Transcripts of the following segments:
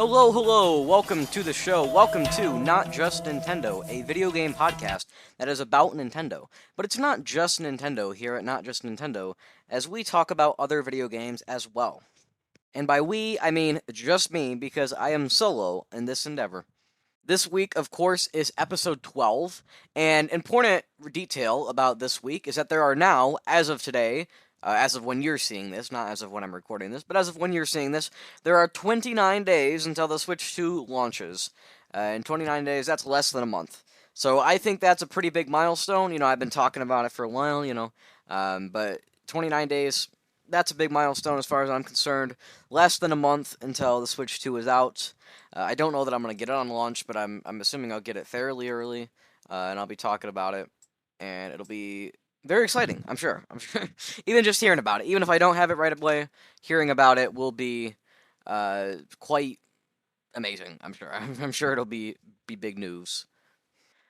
Hello, hello, welcome to the show. Welcome to Not Just Nintendo, a video game podcast that is about Nintendo. But it's not just Nintendo here at Not Just Nintendo, as we talk about other video games as well. And by we, I mean just me, because I am solo in this endeavor. This week, of course, is episode 12, and important detail about this week is that there are now, as of today, as of when you're seeing this, not as of when I'm recording this, but as of when you're seeing this, there are 29 days until the Switch 2 launches. In 29 days, that's less than a month. So I think that's a pretty big milestone. I've been talking about it for a while, but 29 days, that's a big milestone as far as I'm concerned. Less than a month until the Switch 2 is out. I don't know that I'm going to get it on launch, but I'm assuming I'll get it fairly early, and I'll be talking about it, and it'll be very exciting, I'm sure. Even just hearing about it, even if I don't have it right away, hearing about it will be quite amazing, I'm sure. I'm sure it'll be big news.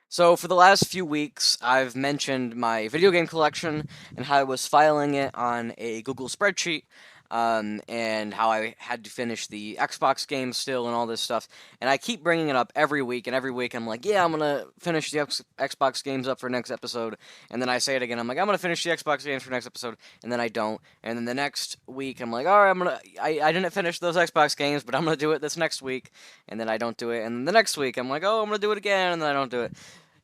So, for the last few weeks, I've mentioned my video game collection and how I was filing it on a Google spreadsheet, and how I had to finish the Xbox games still and all this stuff. And I keep bringing it up every week, and every week I'm like, yeah, I'm going to finish the Xbox games up for next episode. And then I say it again, I'm like, I'm going to finish the Xbox games for next episode, and then I don't. And then the next week, I'm like, all right, I didn't finish those Xbox games, but I'm going to do it this next week. And then I don't do it. And then the next week, I'm like, oh, I'm going to do it again, and then I don't do it.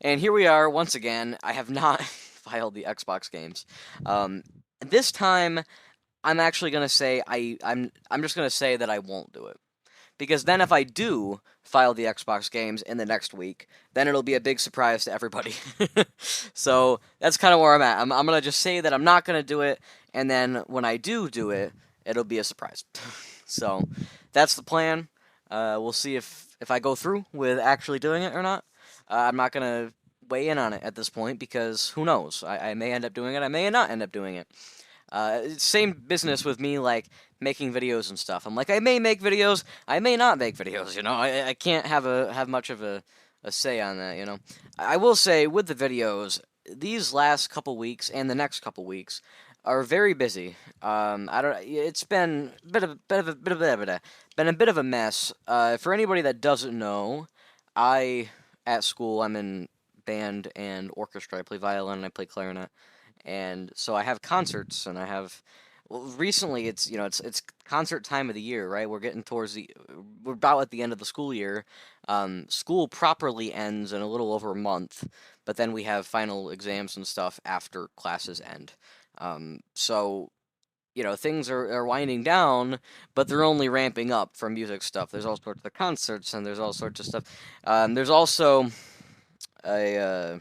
And here we are once again. I have not filed the Xbox games. This time, I'm actually gonna say I'm just gonna say that I won't do it, because then if I do file the Xbox games in the next week, then it'll be a big surprise to everybody. So that's kind of where I'm at. I'm gonna just say that I'm not gonna do it, and then when I do it, it'll be a surprise. So that's the plan. We'll see if I go through with actually doing it or not. I'm not going to weigh in on it at this point because who knows? I may end up doing it. I may not end up doing it. Same business with me, like, making videos and stuff. I'm like, I may make videos. I may not make videos, I can't have much of a say on that, I will say, with the videos, these last couple weeks and the next couple weeks are very busy. I don't. It's been a bit of a mess. For anybody that doesn't know, at school, I'm in band and orchestra. I play violin and I play clarinet, and so I have concerts and I have. Well, recently, it's concert time of the year, right? We're about at the end of the school year. School properly ends in a little over a month, but then we have final exams and stuff after classes end. So things are winding down, but they're only ramping up for music stuff. There's all sorts of concerts, and there's all sorts of stuff. There's also a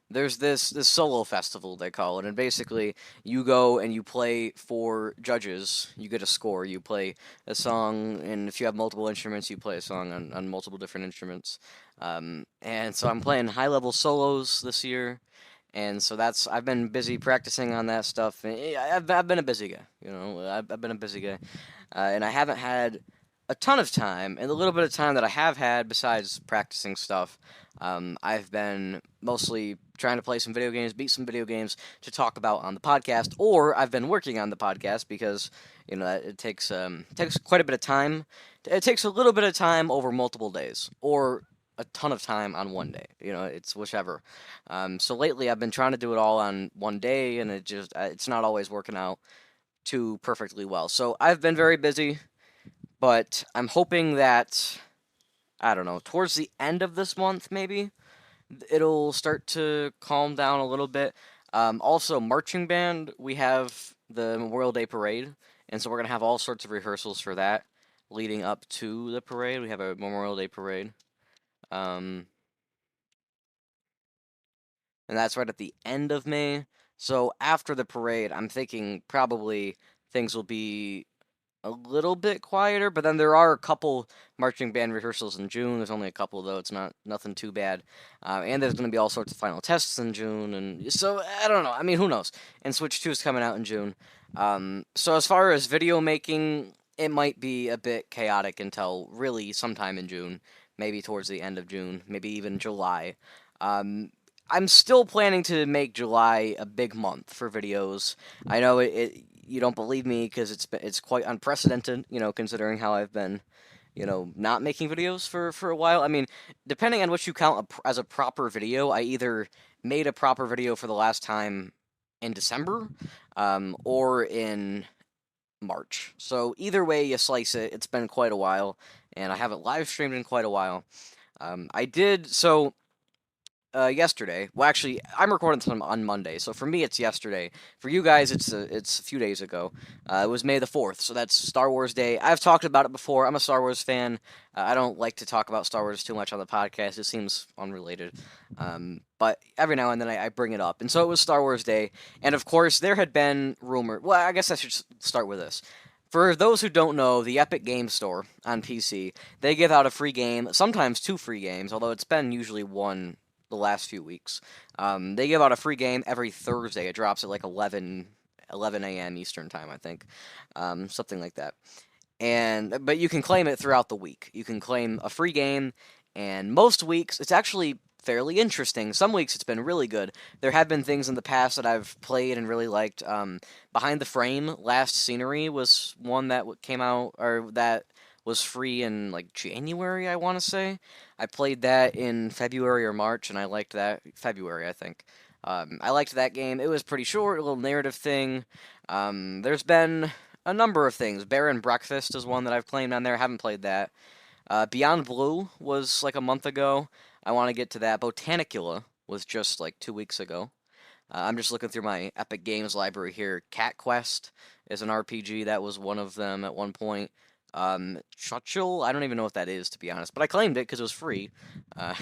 there's this solo festival, they call it, and basically you go and you play for judges. You get a score. You play a song, and if you have multiple instruments, you play a song on multiple different instruments. And so I'm playing high level solos this year. And so I've been busy practicing on that stuff. And I've been a busy guy, I've been a busy guy, and I haven't had a ton of time. And the little bit of time that I have had, besides practicing stuff, I've been mostly trying to play some video games, beat some video games to talk about on the podcast, or I've been working on the podcast because it takes quite a bit of time. It takes a little bit of time over multiple days, or a ton of time on one day. It's whichever. So lately, I've been trying to do it all on one day, and it's not always working out too perfectly well. So I've been very busy, but I'm hoping that, I don't know, towards the end of this month, maybe it'll start to calm down a little bit. Also, marching band, we have the Memorial Day parade, and so we're gonna have all sorts of rehearsals for that leading up to the parade. We have a Memorial Day parade. Um, and that's right at the end of May. So after the parade, I'm thinking probably things will be a little bit quieter, but then there are a couple marching band rehearsals in June. There's only a couple, though. It's nothing too bad. And there's going to be all sorts of final tests in June, and so I don't know. I mean, who knows? And Switch 2 is coming out in June. So as far as video making, it might be a bit chaotic until really sometime in June, maybe towards the end of June, maybe even July. I'm still planning to make July a big month for videos. I know you don't believe me because it's quite unprecedented, considering how I've been not making videos for a while. I mean, depending on what you count as a proper video, I either made a proper video for the last time in December, or in March. So either way you slice it, it's been quite a while, and I haven't live streamed in quite a while. I did so yesterday. Well, actually, I'm recording this on Monday, so for me it's yesterday. For you guys, it's a few days ago. It was May the 4th, so that's Star Wars Day. I've talked about it before. I'm a Star Wars fan. I don't like to talk about Star Wars too much on the podcast. It seems unrelated. But every now and then I bring it up. And so it was Star Wars Day, and of course there had been rumor. Well, I guess I should start with this. For those who don't know, the Epic Game Store on PC, they give out a free game, sometimes two free games, although it's been usually one the last few weeks. They give out a free game every Thursday. It drops at like 11 a.m. Eastern time, I think, something like that. But you can claim it throughout the week. You can claim a free game, and most weeks it's actually fairly interesting. Some weeks it's been really good. There have been things in the past that I've played and really liked. Behind the Frame, Last Scenery was one that came out, or that was free in like January, I want to say. I played that in February or March, and I liked that. February, I think. I liked that game. It was pretty short, a little narrative thing. There's been a number of things. Bear and Breakfast is one that I've claimed on there. I haven't played that. Beyond Blue was like a month ago. I want to get to that. Botanicula was just like 2 weeks ago. I'm just looking through my Epic Games library here. Cat Quest is an RPG. That was one of them at one point. Churchill, I don't even know what that is, to be honest, but I claimed it because it was free. Uh,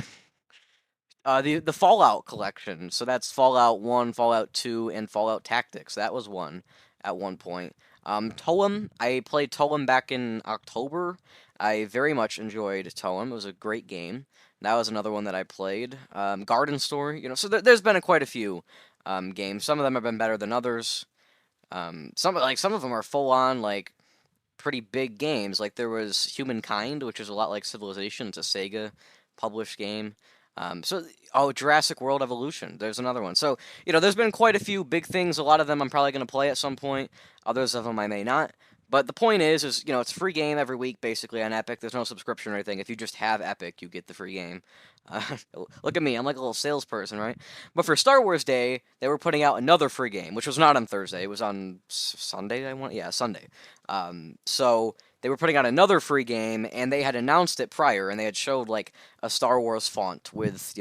the Fallout collection, so that's Fallout 1, Fallout 2, and Fallout Tactics. That was one at one point. Toem, I played Toem back in October. I very much enjoyed Toem. It was a great game. That was another one that I played. Garden Store, so there's been quite a few games. Some of them have been better than others. Some of them are full on like pretty big games. Like there was Humankind, which is a lot like Civilization. It's a Sega published game. Jurassic World Evolution. There's another one. So, there's been quite a few big things. A lot of them I'm probably going to play at some point. Others of them I may not. But the point is, it's a free game every week, basically, on Epic. There's no subscription or anything. If you just have Epic, you get the free game. Uh, Look at me. I'm like a little salesperson, right? But for Star Wars Day, they were putting out another free game, which was not on Thursday. It was on Sunday, Yeah, Sunday. So they were putting out another free game, and they had announced it prior, and they had showed, like, a Star Wars font with,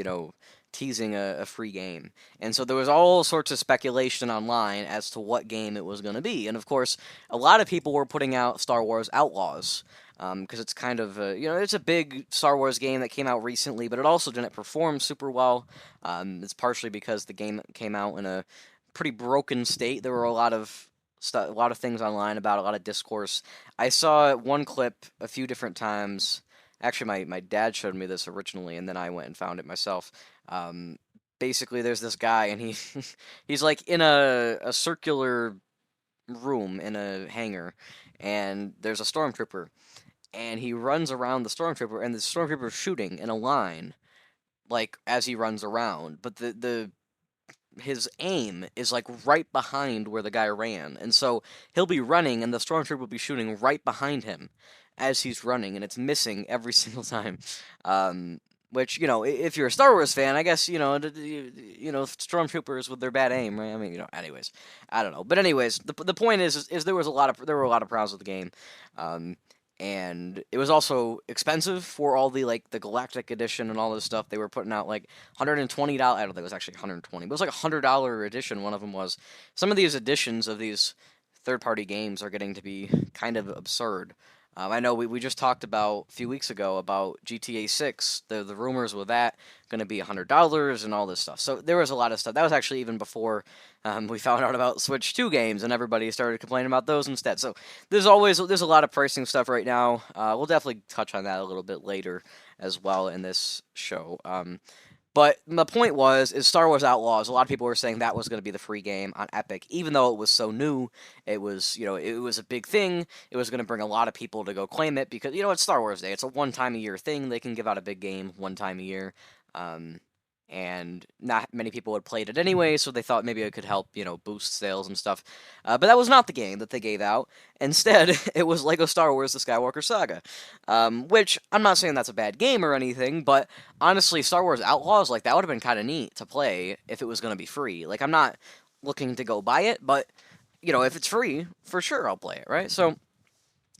teasing a free game. And so there was all sorts of speculation online as to what game it was going to be. And of course, a lot of people were putting out Star Wars Outlaws, because it's kind of it's a big Star Wars game that came out recently, but it also didn't perform super well. It's partially because the game came out in a pretty broken state. There were a lot of things online about, a lot of discourse. I saw one clip a few different times. Actually, my dad showed me this originally, and then I went and found it myself. Basically, there's this guy, and he's like in a circular room in a hangar, and there's a stormtrooper, and he runs around the stormtrooper, and the stormtrooper's shooting in a line, like as he runs around, but his aim is like right behind where the guy ran, and so he'll be running, and the stormtrooper will be shooting right behind him as he's running, and it's missing every single time. Which, if you're a Star Wars fan, I guess, stormtroopers with their bad aim, right? I mean, anyways, I don't know. But anyways, the point is there were a lot of problems with the game. And it was also expensive for all the, like, the Galactic Edition and all this stuff. They were putting out, like, $120. I don't think it was actually $120, but it was like a $100 edition, one of them was. Some of these editions of these third-party games are getting to be kind of absurd. I know we just talked about a few weeks ago about GTA 6, the rumors with that going to be $100 and all this stuff. So there was a lot of stuff. That was actually even before we found out about Switch 2 games, and everybody started complaining about those instead. So there's a lot of pricing stuff right now. We'll definitely touch on that a little bit later as well in this show. But the point is Star Wars Outlaws. A lot of people were saying that was going to be the free game on Epic, even though it was so new. It was, it was a big thing. It was going to bring a lot of people to go claim it because, it's Star Wars Day. It's a one-time-a-year thing. They can give out a big game one time a year. and not many people had played it anyway, so they thought maybe it could help, boost sales and stuff. But that was not the game that they gave out. Instead, it was Lego Star Wars: The Skywalker Saga, which I'm not saying that's a bad game or anything, but honestly, Star Wars Outlaws, like, that would have been kind of neat to play if it was going to be free. Like, I'm not looking to go buy it, but if it's free, for sure I'll play it, right? So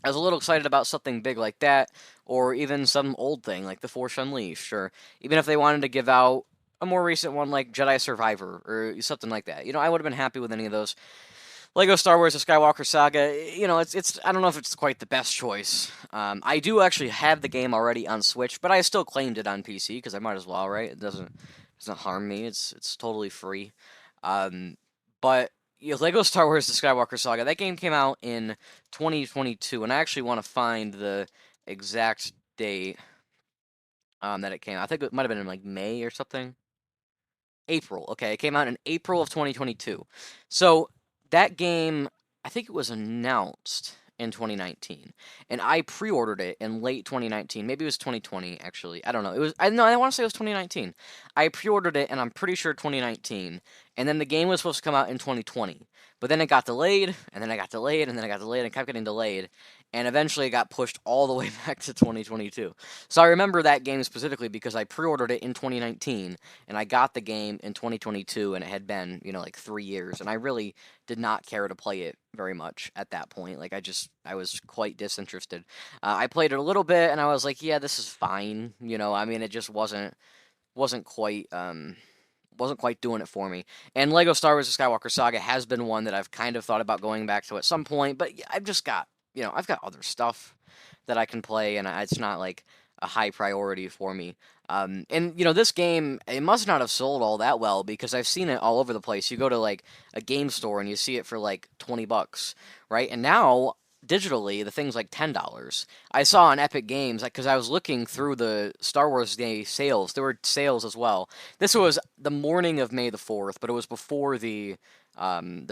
I was a little excited about something big like that, or even some old thing like The Force Unleashed, or even if they wanted to give out a more recent one like Jedi Survivor, or something like that. I would have been happy with any of those. Lego Star Wars: The Skywalker Saga, it's I don't know if it's quite the best choice. I do actually have the game already on Switch, but I still claimed it on PC because I might as well, right? It doesn't harm me. It's totally free. But Lego Star Wars: The Skywalker Saga, that game came out in 2022, and I actually want to find the exact date that it came out. I think it might have been in like May or something. April. Okay, it came out in April of 2022. So that game, I think it was announced in 2019, and I pre-ordered it in late 2019. Maybe it was 2020 actually. I don't know. It was I no, I want to say it was 2019. I pre-ordered it, and I'm pretty sure 2019. And then the game was supposed to come out in 2020, but then it got delayed, and then it got delayed, and then it got delayed, and it kept getting delayed, and eventually it got pushed all the way back to 2022. So I remember that game specifically because I pre-ordered it in 2019 and I got the game in 2022, and it had been, like 3 years, and I really did not care to play it very much at that point. Like, I was quite disinterested. I played it a little bit, and I was like, yeah, this is fine. I mean, it just wasn't quite doing it for me. And Lego Star Wars: The Skywalker Saga has been one that I've kind of thought about going back to at some point, but I've just got, I've got other stuff that I can play, and it's not like a high priority for me. And this game, it must not have sold all that well because I've seen it all over the place. You go to like a game store and you see it for like $20, right? And now digitally, the thing's like $10. I saw on Epic Games, because I was looking through the Star Wars Day sales. There were sales as well. This was the morning of May the 4th, but it was before the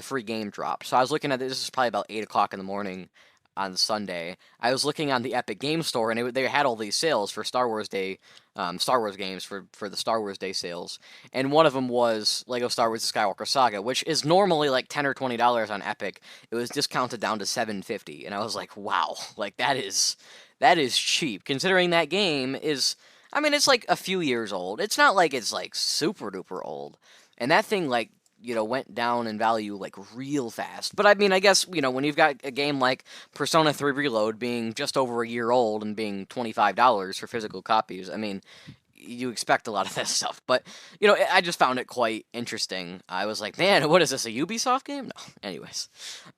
free game drop. So I was looking at this is probably about 8 o'clock in the morning on Sunday. I was looking on the Epic Game Store, and they had all these sales for Star Wars Day, Star Wars games for the Star Wars Day sales, and one of them was Lego Star Wars: The Skywalker Saga, which is normally like $10 or $20 on Epic. It was discounted down to $7.50, and I was like, wow, like that is cheap considering that game is. I mean, it's like a few years old. It's not like it's like super duper old, and that thing like went down in value like real fast. But I mean, I guess, when you've got a game like Persona 3 Reload being just over a year old and being $25 for physical copies, I mean, you expect a lot of that stuff. But, I just found it quite interesting. I was like, man, what is this, a Ubisoft game? No. Anyways.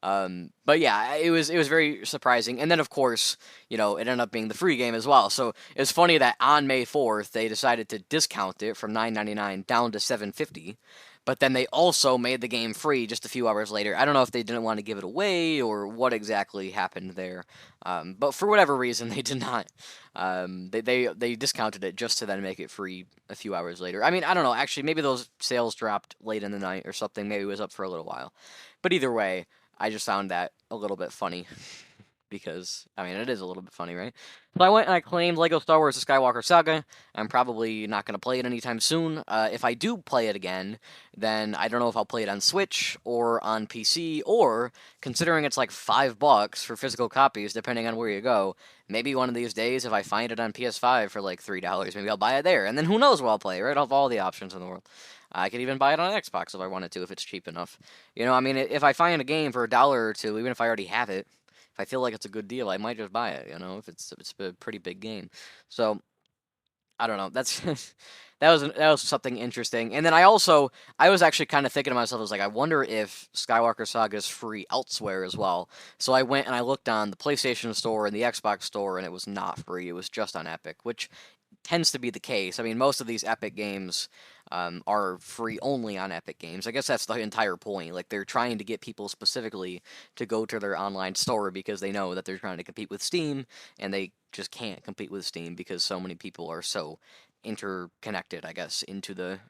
But yeah, it was very surprising. And then, of course, it ended up being the free game as well. So it's funny that on May 4th, they decided to discount it from $9.99 down to $7.50. But then they also made the game free just a few hours later. I don't know if they didn't want to give it away or what exactly happened there. But for whatever reason, they did not. They discounted it just to then make it free a few hours later. I mean, I don't know. Actually, maybe those sales dropped late in the night or something. Maybe it was up for a little while. But either way, I just found that a little bit funny. Because, I mean, it is a little bit funny, right? So I went and I claimed Lego Star Wars: The Skywalker Saga. I'm probably not going to play it anytime soon. If I do play it again, then I don't know if I'll play it on Switch or on PC, or, considering it's like $5 for physical copies, depending on where you go, maybe one of these days, if I find it on PS5 for like $3, maybe I'll buy it there. And then who knows what I'll play, right? I'll have all the options in the world. I could even buy it on Xbox if I wanted to, if it's cheap enough. I mean, if I find a game for $1 or $2, even if I already have it, if I feel like it's a good deal, I might just buy it, if it's a pretty big game. So, I don't know. That's that was something interesting. And then I was actually kind of thinking to myself, I was like, I wonder if Skywalker Saga is free elsewhere as well. So I went and I looked on the PlayStation Store and the Xbox Store, and it was not free. It was just on Epic, which tends to be the case. I mean, most of these Epic games are free only on Epic Games. I guess that's the entire point. Like, they're trying to get people specifically to go to their online store because they know that they're trying to compete with Steam, and they just can't compete with Steam because so many people are so interconnected, I guess,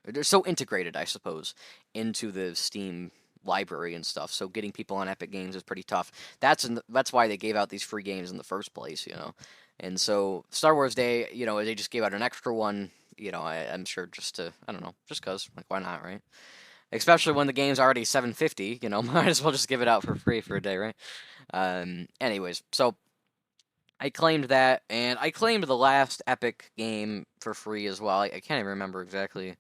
they're so integrated, I suppose, into the Steam library and stuff. So getting people on Epic Games is pretty tough. That's why they gave out these free games in the first place. And so Star Wars Day, they just gave out an extra one. I'm sure just to, I don't know, just cause, like, why not, right? Especially when the game's already 750, might as well just give it out for free for a day, right? Anyways, so I claimed that, and I claimed the last Epic game for free as well. I can't even remember exactly.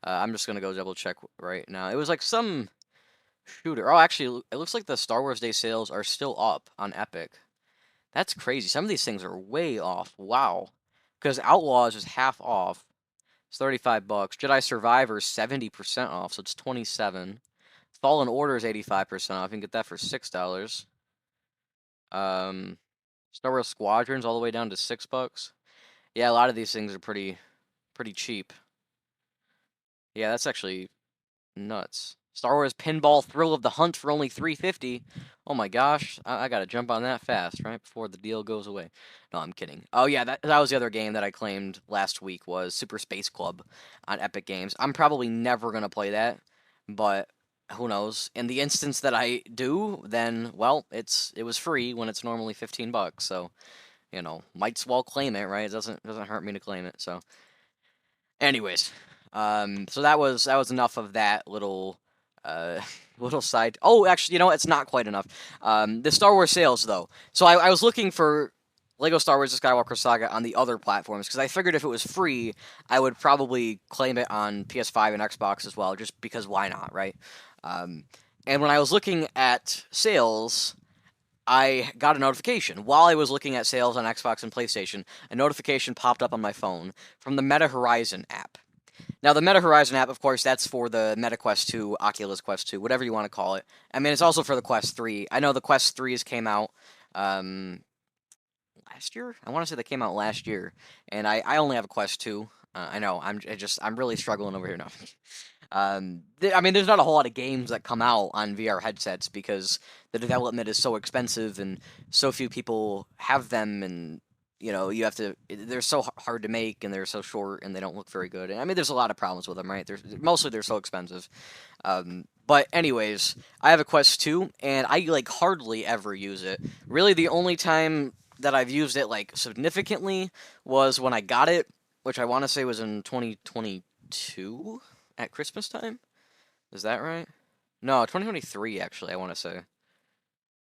I'm just gonna go double check right now. It was like some shooter. Oh, actually, it looks like the Star Wars Day sales are still up on Epic. That's crazy. Some of these things are way off. Wow. Because Outlaws is half off. It's 35 bucks. Jedi Survivor is 70% off, so it's 27. Fallen Order is 85% off. You can get that for $6. Um, Star Wars Squadrons all the way down to $6. Yeah, a lot of these things are pretty cheap. Yeah, that's actually nuts. Star Wars Pinball Thrill of the Hunt for only $3.50. Oh my gosh, I gotta jump on that fast, right before the deal goes away. No, I'm kidding. Oh yeah, that was the other game that I claimed last week was Super Space Club on Epic Games. I'm probably never gonna play that, but who knows? In the instance that I do, then well, it was free when it's normally 15 bucks. So might as well claim it, right? It doesn't hurt me to claim it. So, anyways, so that was enough of that little little side. Oh, actually, it's not quite enough. The Star Wars sales though. So I was looking for Lego Star Wars: The Skywalker Saga on the other platforms because I figured if it was free, I would probably claim it on PS5 and Xbox as well, just because why not, right? Um, and when I was looking at sales, I got a notification while I was looking at sales on Xbox and PlayStation. A notification popped up on my phone from the Meta Horizon app. Now, the Meta Horizon app, of course, that's for the Meta Quest 2, Oculus Quest 2, whatever you want to call it. I mean, it's also for the Quest 3. I know the Quest 3s came out last year. I want to say they came out last year, and I only have a Quest 2. I know I'm really struggling over here now. I mean, there's not a whole lot of games that come out on VR headsets because the development is so expensive and so few people have them, and you have to. They're so hard to make, and they're so short, and they don't look very good. And I mean, there's a lot of problems with them, right? Mostly they're so expensive. But anyways, I have a Quest 2, and I like hardly ever use it. Really, the only time that I've used it like significantly was when I got it, which I want to say was in 2022 at Christmas time. Is that right? No, 2023 actually, I want to say.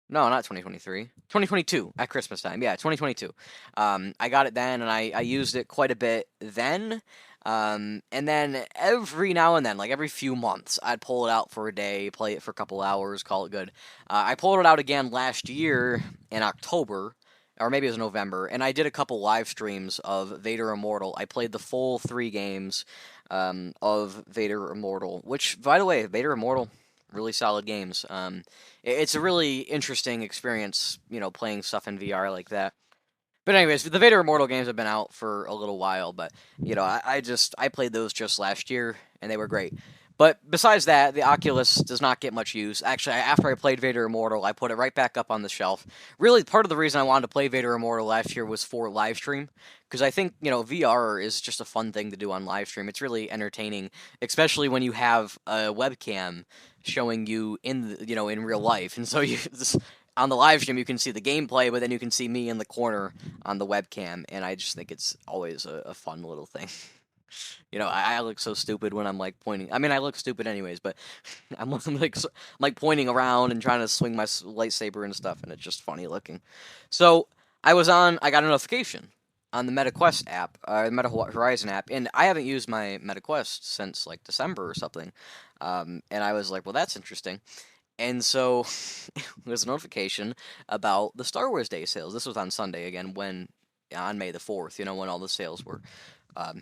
No, not 2023. 2022 at Christmas time. Yeah, 2022. I got it then, and I used it quite a bit then. And then every now and then, like every few months, I'd pull it out for a day, play it for a couple hours, call it good. I pulled it out again last year in October, or maybe it was November, and I did a couple live streams of Vader Immortal. I played the full 3 games of Vader Immortal, which, by the way, Vader Immortal, really solid games. It's a really interesting experience, playing stuff in VR like that. But anyways, the Vader Immortal games have been out for a little while, but I played those just last year and they were great. But besides that, the Oculus does not get much use. Actually, after I played Vader Immortal, I put it right back up on the shelf. Really, part of the reason I wanted to play Vader Immortal last year was for live stream, because I think VR is just a fun thing to do on live stream. It's really entertaining, especially when you have a webcam showing you in real life, and so on the live stream you can see the gameplay, but then you can see me in the corner on the webcam, and I just think it's always a fun little thing. I look so stupid when I'm like pointing. I mean, I look stupid anyways, but I'm like pointing around and trying to swing my lightsaber and stuff, and it's just funny looking. So I got a notification on the MetaQuest app, Meta Horizon app, and I haven't used my MetaQuest since like December or something. And I was like, well, that's interesting. And so there's a notification about the Star Wars Day sales. This was on Sunday again, on May the 4th, when all the sales were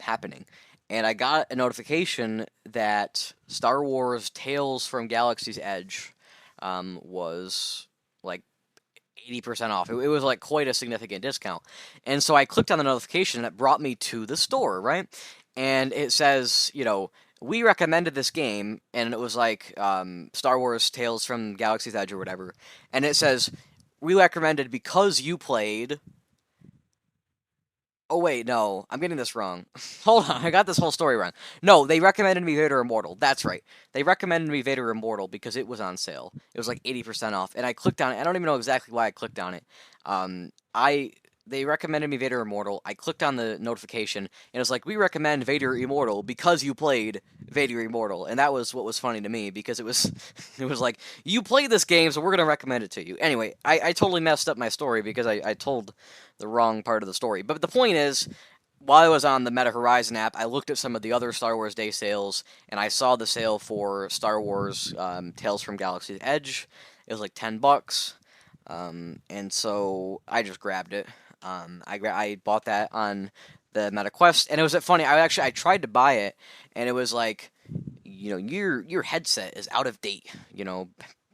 happening. And I got a notification that Star Wars Tales from Galaxy's Edge was like 80% off. It was like quite a significant discount. And so I clicked on the notification and it brought me to the store, right? And it says, we recommended this game, and it was like Star Wars Tales from Galaxy's Edge or whatever. And it says, we recommended because you played. Oh, wait, no. I'm getting this wrong. Hold on, I got this whole story wrong. No, they recommended me Vader Immortal. That's right. They recommended me Vader Immortal because it was on sale. It was like 80% off. And I clicked on it. I don't even know exactly why I clicked on it. I they recommended me Vader Immortal. I clicked on the notification, and it was like, we recommend Vader Immortal because you played Vader Immortal. And that was what was funny to me, because it was it was like, you played this game, so we're going to recommend it to you. Anyway, I totally messed up my story because I told the wrong part of the story. But the point is, while I was on the Meta Horizon app, I looked at some of the other Star Wars Day sales, and I saw the sale for Star Wars Tales from Galaxy's Edge. It was like $10, and so I just grabbed it. I bought that on the Meta Quest, and it was funny. I tried to buy it, and it was like, your headset is out of date.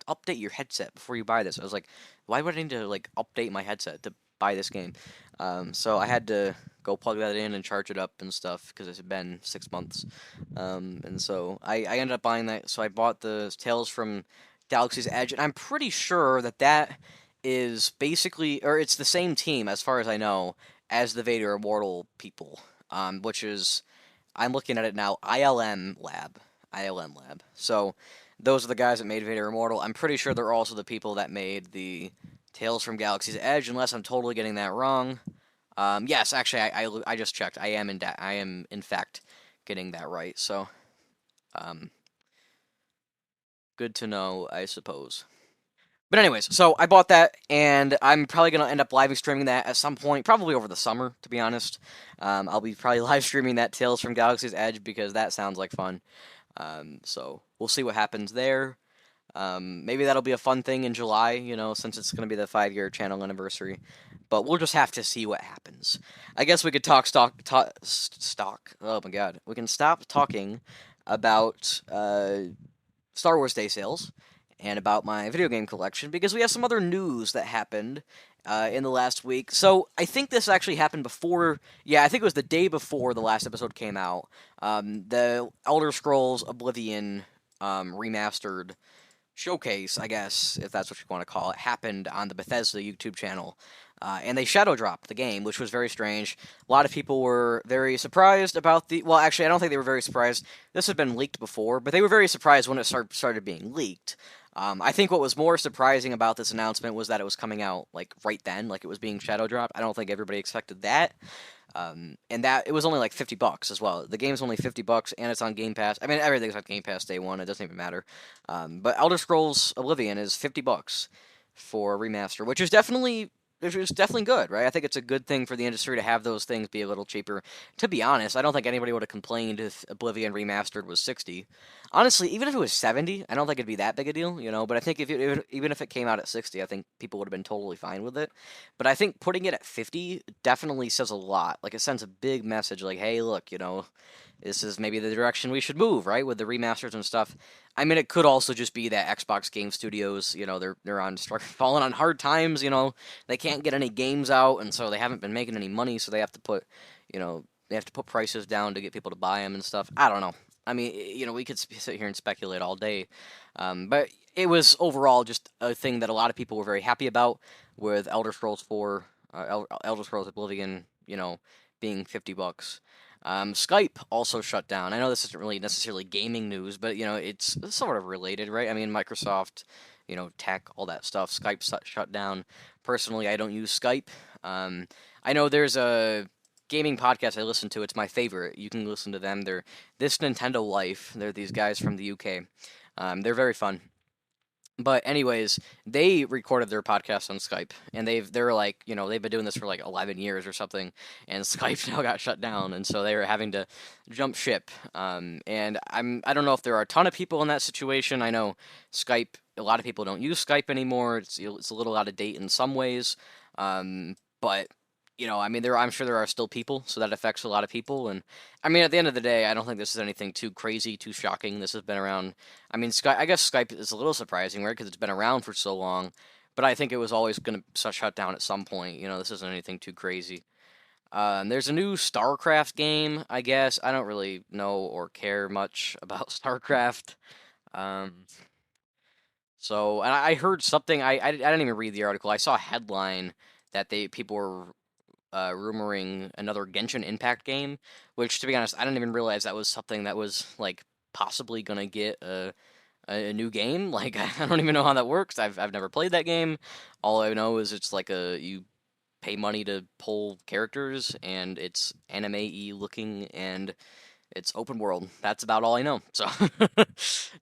Update your headset before you buy this. I was like, why would I need to like update my headset to buy this game? So I had to go plug that in and charge it up and stuff because it had been 6 months. And so I ended up buying that. So I bought the Tales from Galaxy's Edge, and I'm pretty sure that is basically, or it's the same team as far as I know, as the Vader Immortal people, which is, I'm looking at it now, ILM Lab. ILM Lab. So those are the guys that made Vader Immortal. I'm pretty sure they're also the people that made the Tales from Galaxy's Edge, unless I'm totally getting that wrong. Yes, actually, I just checked. I am in fact getting that right. So, um, good to know, I suppose. But anyways, so I bought that, and I'm probably gonna end up live streaming that at some point, probably over the summer, to be honest. I'll be probably live streaming that Tales from Galaxy's Edge because that sounds like fun. So we'll see what happens there. Maybe that'll be a fun thing in July, since it's going to be the 5-year channel anniversary. But we'll just have to see what happens. I guess we could talk stock. Oh my god, we can stop talking about Star Wars Day sales and about my video game collection because we have some other news that happened in the last week. So I think this actually happened before. Yeah, I think it was the day before the last episode came out. The Elder Scrolls Oblivion remastered showcase, I guess, if that's what you want to call it, happened on the Bethesda YouTube channel. And they shadow dropped the game, which was very strange. A lot of people were very surprised about the. Well, actually, I don't think they were very surprised. This had been leaked before, but they were very surprised when it started being leaked. I think what was more surprising about this announcement was that it was coming out like right then, like it was being shadow dropped. I don't think everybody expected that. And that it was only like $50 as well. The game's only $50 and it's on Game Pass. I mean, everything's on Game Pass day one. It doesn't even matter. But Elder Scrolls Oblivion is $50 for a remaster, which is definitely good, right? I think it's a good thing for the industry to have those things be a little cheaper. To be honest, I don't think anybody would have complained if Oblivion Remastered was 60. Honestly, even if it was 70, I don't think it'd be that big a deal, But I think even if it came out at 60, I think people would have been totally fine with it. But I think putting it at 50 definitely says a lot. Like it sends a big message, like, hey, look, this is maybe the direction we should move, right? With the remasters and stuff. I mean, it could also just be that Xbox Game Studios, they're on falling on hard times. They can't get any games out, and so they haven't been making any money. So they have to put, prices down to get people to buy them and stuff. I don't know. I mean, we could sit here and speculate all day, but it was overall just a thing that a lot of people were very happy about with Elder Scrolls 4, Elder Scrolls Oblivion, being $50. Skype also shut down. I know this isn't really necessarily gaming news, but it's sort of related, right? I mean, Microsoft, tech, all that stuff. Skype shut down. Personally, I don't use Skype. I know there's a gaming podcast I listen to. It's my favorite. You can listen to them. They're This Nintendo Life. They're these guys from the UK. They're very fun. But anyways, they recorded their podcast on Skype, and they're like, they've been doing this for like 11 years or something, and Skype now got shut down, and so they were having to jump ship. And I don't know if there are a ton of people in that situation. I know Skype, a lot of people don't use Skype anymore. It's a little out of date in some ways. But I mean, I'm sure there are still people, so that affects a lot of people. And I mean, at the end of the day, I don't think this is anything too crazy, too shocking. This has been around. I mean, I guess Skype is a little surprising, right? Because it's been around for so long. But I think it was always going to shut down at some point. This isn't anything too crazy. There's a new StarCraft game, I guess. I don't really know or care much about StarCraft. Um, and I heard something. I didn't even read the article. I saw a headline that people were rumoring another Genshin Impact game, which, to be honest, I didn't even realize that was something that was like possibly gonna get a new game. Like I don't even know how that works. I've never played that game. All I know is it's like pay money to pull characters, and it's anime-y looking, and it's open world. That's about all I know. So,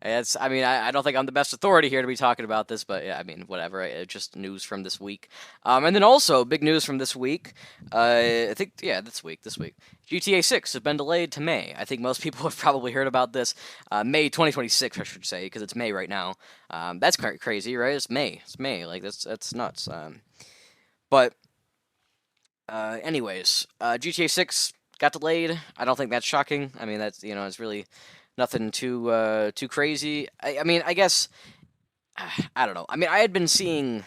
I mean, I don't think I'm the best authority here to be talking about this, but yeah, I mean, whatever. It's just news from this week. And then also, big news from this week. I think, yeah, this week. GTA 6 has been delayed to May. I think most people have probably heard about this. May 2026, I should say, because it's May right now. That's crazy, right? It's May. It's May. Like, that's nuts. But anyways, GTA 6 got delayed. I don't think that's shocking. I mean, that's it's really nothing too crazy. I mean, I guess I don't know. I mean, I had been seeing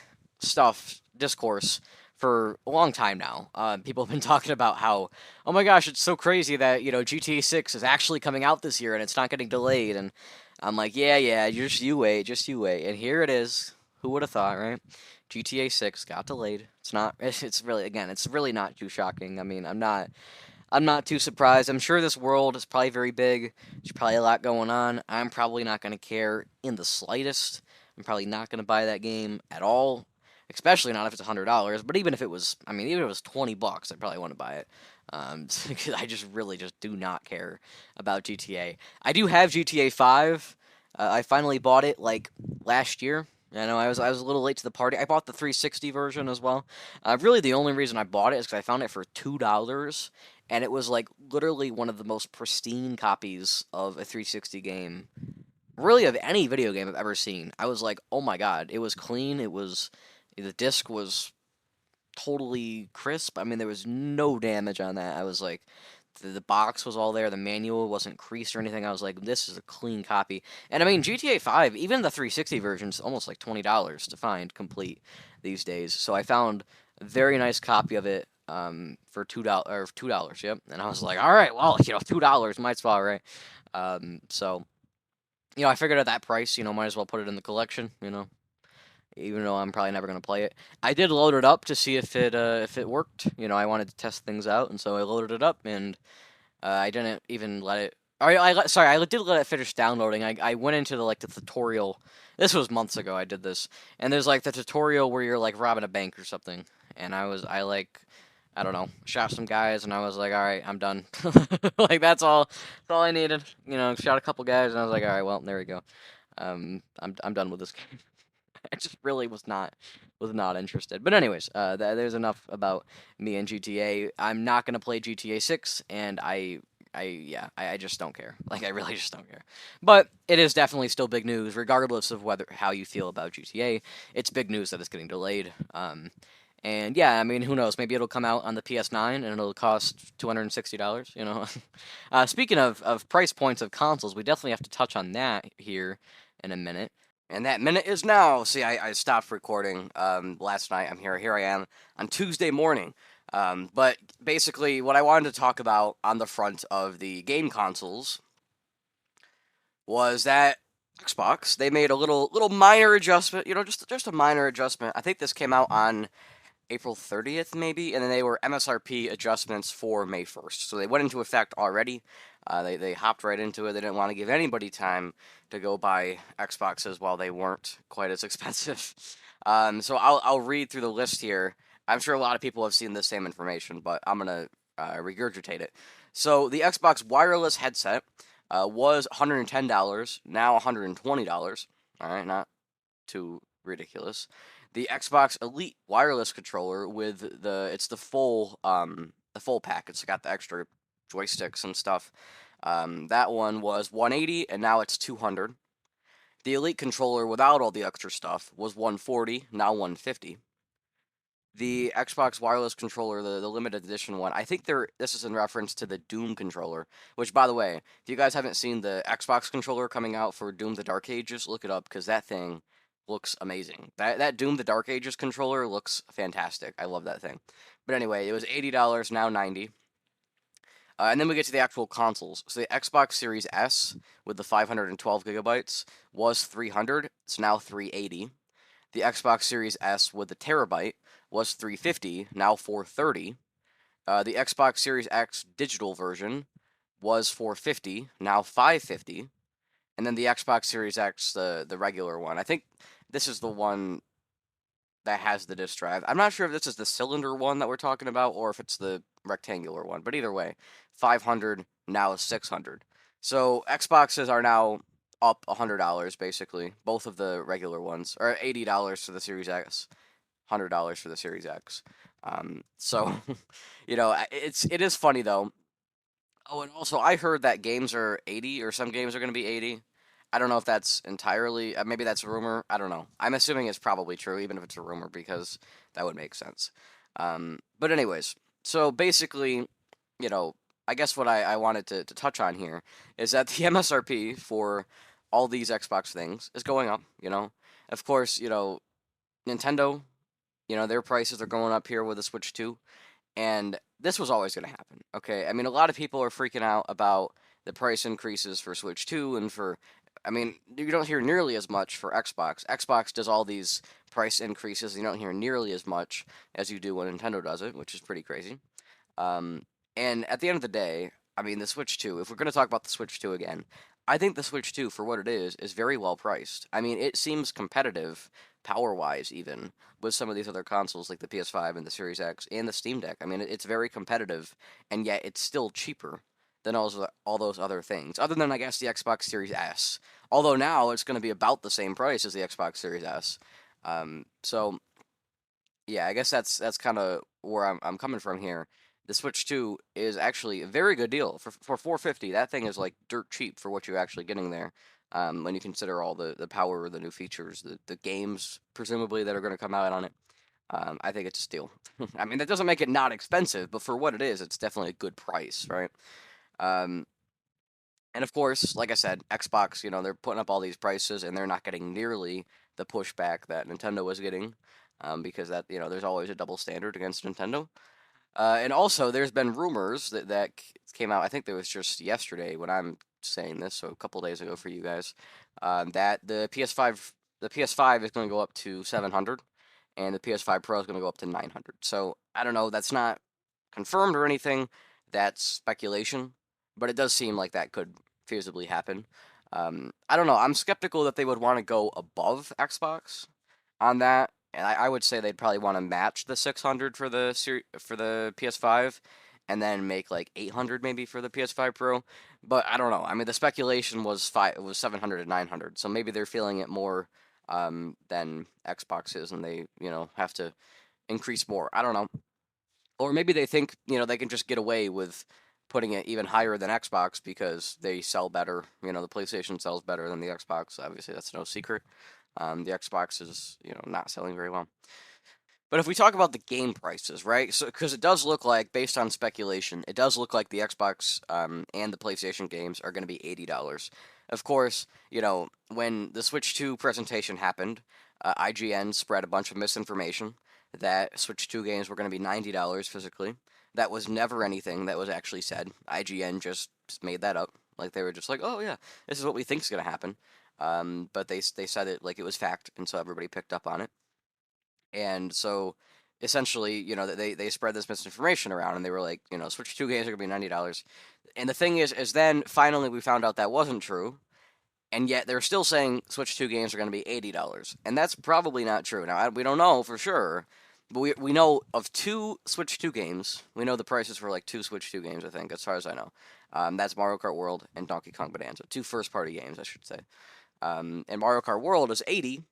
discourse for a long time now. People have been talking about how, oh my gosh, it's so crazy that GTA 6 is actually coming out this year and it's not getting delayed. And I'm like, yeah, just you wait. And here it is. Who would have thought, right? GTA 6 got delayed. It's not. It's really again. It's really not too shocking. I mean, I'm not. I'm not too surprised. I'm sure this world is probably very big. There's probably a lot going on. I'm probably not going to care in the slightest. I'm probably not going to buy that game at all, especially not if it's $100. But even if it was, I mean, even if it was $20, I'd probably want to buy it. Because I just really just do not care about GTA. I do have GTA 5. I finally bought it like last year. I know I was a little late to the party. I bought the 360 version as well. Really, the only reason I bought it is because I found it for $2, and it was like literally one of the most pristine copies of a 360 game, really of any video game I've ever seen. I was like, oh my god, it was clean. The disc was totally crisp. I mean, there was no damage on that. I was like, the box was all there. The manual wasn't creased or anything. I was like, this is a clean copy. And I mean, GTA 5, even the 360 version is almost like $20 to find complete these days. So I found a very nice copy of it for $2 or $2. Yep. And I was like, all right, well, $2 might as well, right? So I figured at that price, might as well put it in the collection. Even though I'm probably never gonna play it. I did load it up to see if it worked. I wanted to test things out, and so I loaded it up, and I didn't even let it. Sorry, I did let it finish downloading. I went into the tutorial. This was months ago. I did this, and there's like the tutorial where you're like robbing a bank or something, and I don't know, shot some guys, and I was like, all right, I'm done. Like that's all I needed. Shot a couple guys, and I was like, all right, well, there we go. I'm done with this game. I just really was not interested. But anyways, there's enough about me and GTA. I'm not gonna play GTA 6, and I just don't care. Like I really just don't care. But it is definitely still big news, regardless of how you feel about GTA. It's big news that it's getting delayed. And yeah, I mean, who knows? Maybe it'll come out on the PS9 and it'll cost $260. Speaking of price points of consoles, we definitely have to touch on that here in a minute. And that minute is now. See, I stopped recording last night. I'm here. Here I am on Tuesday morning. But basically, what I wanted to talk about on the front of the game consoles was that Xbox, they made a little minor adjustment. Just a minor adjustment. I think this came out on April 30th, maybe, and then they were MSRP adjustments for May 1st. So they went into effect already. They hopped right into it. They didn't want to give anybody time to go buy Xboxes while they weren't quite as expensive. So I'll read through the list here. I'm sure a lot of people have seen the same information, but I'm gonna regurgitate it. So the Xbox wireless headset was $110, now $120. All right, not too ridiculous. The Xbox Elite wireless controller with it's the full pack. It's got the extra joysticks and stuff. That one was 180 and now it's 200. The Elite controller without all the extra stuff was 140, now 150. The Xbox wireless controller, the limited edition one, I think this is in reference to the Doom controller, which by the way, if you guys haven't seen the Xbox controller coming out for Doom the Dark Ages, look it up because that thing looks amazing. That Doom the Dark Ages controller looks fantastic. I love that thing. But anyway, it was $80, now 90. And then we get to the actual consoles. So the Xbox Series S with the 512 gigabytes was 300. It's now 380. The Xbox Series S with the terabyte was 350. Now 430. The Xbox Series X digital version was 450. Now 550. And then the Xbox Series X, the regular one. I think this is the one. that has the disk drive. I'm not sure if this is the cylinder one that we're talking about or if it's the rectangular one, but either way, 500 now is 600. So Xboxes are now up $100 basically. Both of the regular ones, or $80 for the Series X, $100 for the Series X. So it is funny though. Oh, and also I heard that games are 80 or some games are going to be 80. I don't know if that's entirely, maybe that's a rumor. I don't know. I'm assuming it's probably true, even if it's a rumor, because that would make sense. But anyways, so basically, you know, I guess what I wanted to touch on here is that the MSRP for all these Xbox things is going up, Of course, Nintendo, their prices are going up here with the Switch 2. And this was always going to happen. Okay, I mean, a lot of people are freaking out about the price increases for Switch 2 and I mean, you don't hear nearly as much for Xbox. Xbox does all these price increases, and you don't hear nearly as much as you do when Nintendo does it, which is pretty crazy. Um, and at the end of the day, I mean, the Switch 2, if we're going to talk about the Switch 2 again, I think the Switch 2, for what it is very well priced. I mean, it seems competitive, power wise, even, with some of these other consoles like the PS5 and the Series X and the Steam Deck. I mean, it's very competitive, and yet it's still cheaper than all those other things, other than, I guess, the Xbox Series S. Although now it's going to be about the same price as the Xbox Series S. So yeah, I guess that's kind of where I'm coming from here. The Switch 2 is actually a very good deal for 450. That thing is like dirt cheap for what you're actually getting there. When you consider all the power, the new features, the games presumably that are going to come out on it. I think it's a steal. I mean, that doesn't make it not expensive, but for what it is, it's definitely a good price, right? Um, and of course, like I said, Xbox, they're putting up all these prices and they're not getting nearly the pushback that Nintendo was getting, because there's always a double standard against Nintendo. And also, there's been rumors that came out. I think there was just yesterday when I'm saying this, so a couple days ago for you guys, that the PS5 is going to go up to 700, and the PS5 Pro is going to go up to 900. So I don't know. That's not confirmed or anything. That's speculation, but it does seem like that could feasibly happen. I don't know. I'm skeptical that they would want to go above Xbox on that, and I would say they'd probably want to match the 600 for the PS5, and then make like 800 maybe for the PS5 Pro. But I don't know. I mean, the speculation was 700 and 900, so maybe they're feeling it more than Xbox is, and they have to increase more. I don't know. Or maybe they think, they can just get away with putting it even higher than Xbox because they sell better. The PlayStation sells better than the Xbox. Obviously, that's no secret. The Xbox is, not selling very well. But if we talk about the game prices, right? So, because it does look like, based on speculation, it does look like the Xbox and the PlayStation games are going to be $80. Of course, when the Switch 2 presentation happened, IGN spread a bunch of misinformation that Switch 2 games were going to be $90 physically. That was never anything that was actually said. IGN just made that up. Like, they were just like, oh, yeah, this is what we think is going to happen. But they said it like it was fact, and so everybody picked up on it. And so essentially, they spread this misinformation around, and they were like, Switch 2 games are gonna be $90. And the thing is then finally we found out that wasn't true, and yet they're still saying Switch 2 games are gonna be $80, and that's probably not true. Now we don't know for sure, but we know of two Switch 2 games. We know the prices for like two Switch 2 games, I think, as far as I know. That's Mario Kart World and Donkey Kong Bonanza, two first-party games, I should say. And Mario Kart World is 80,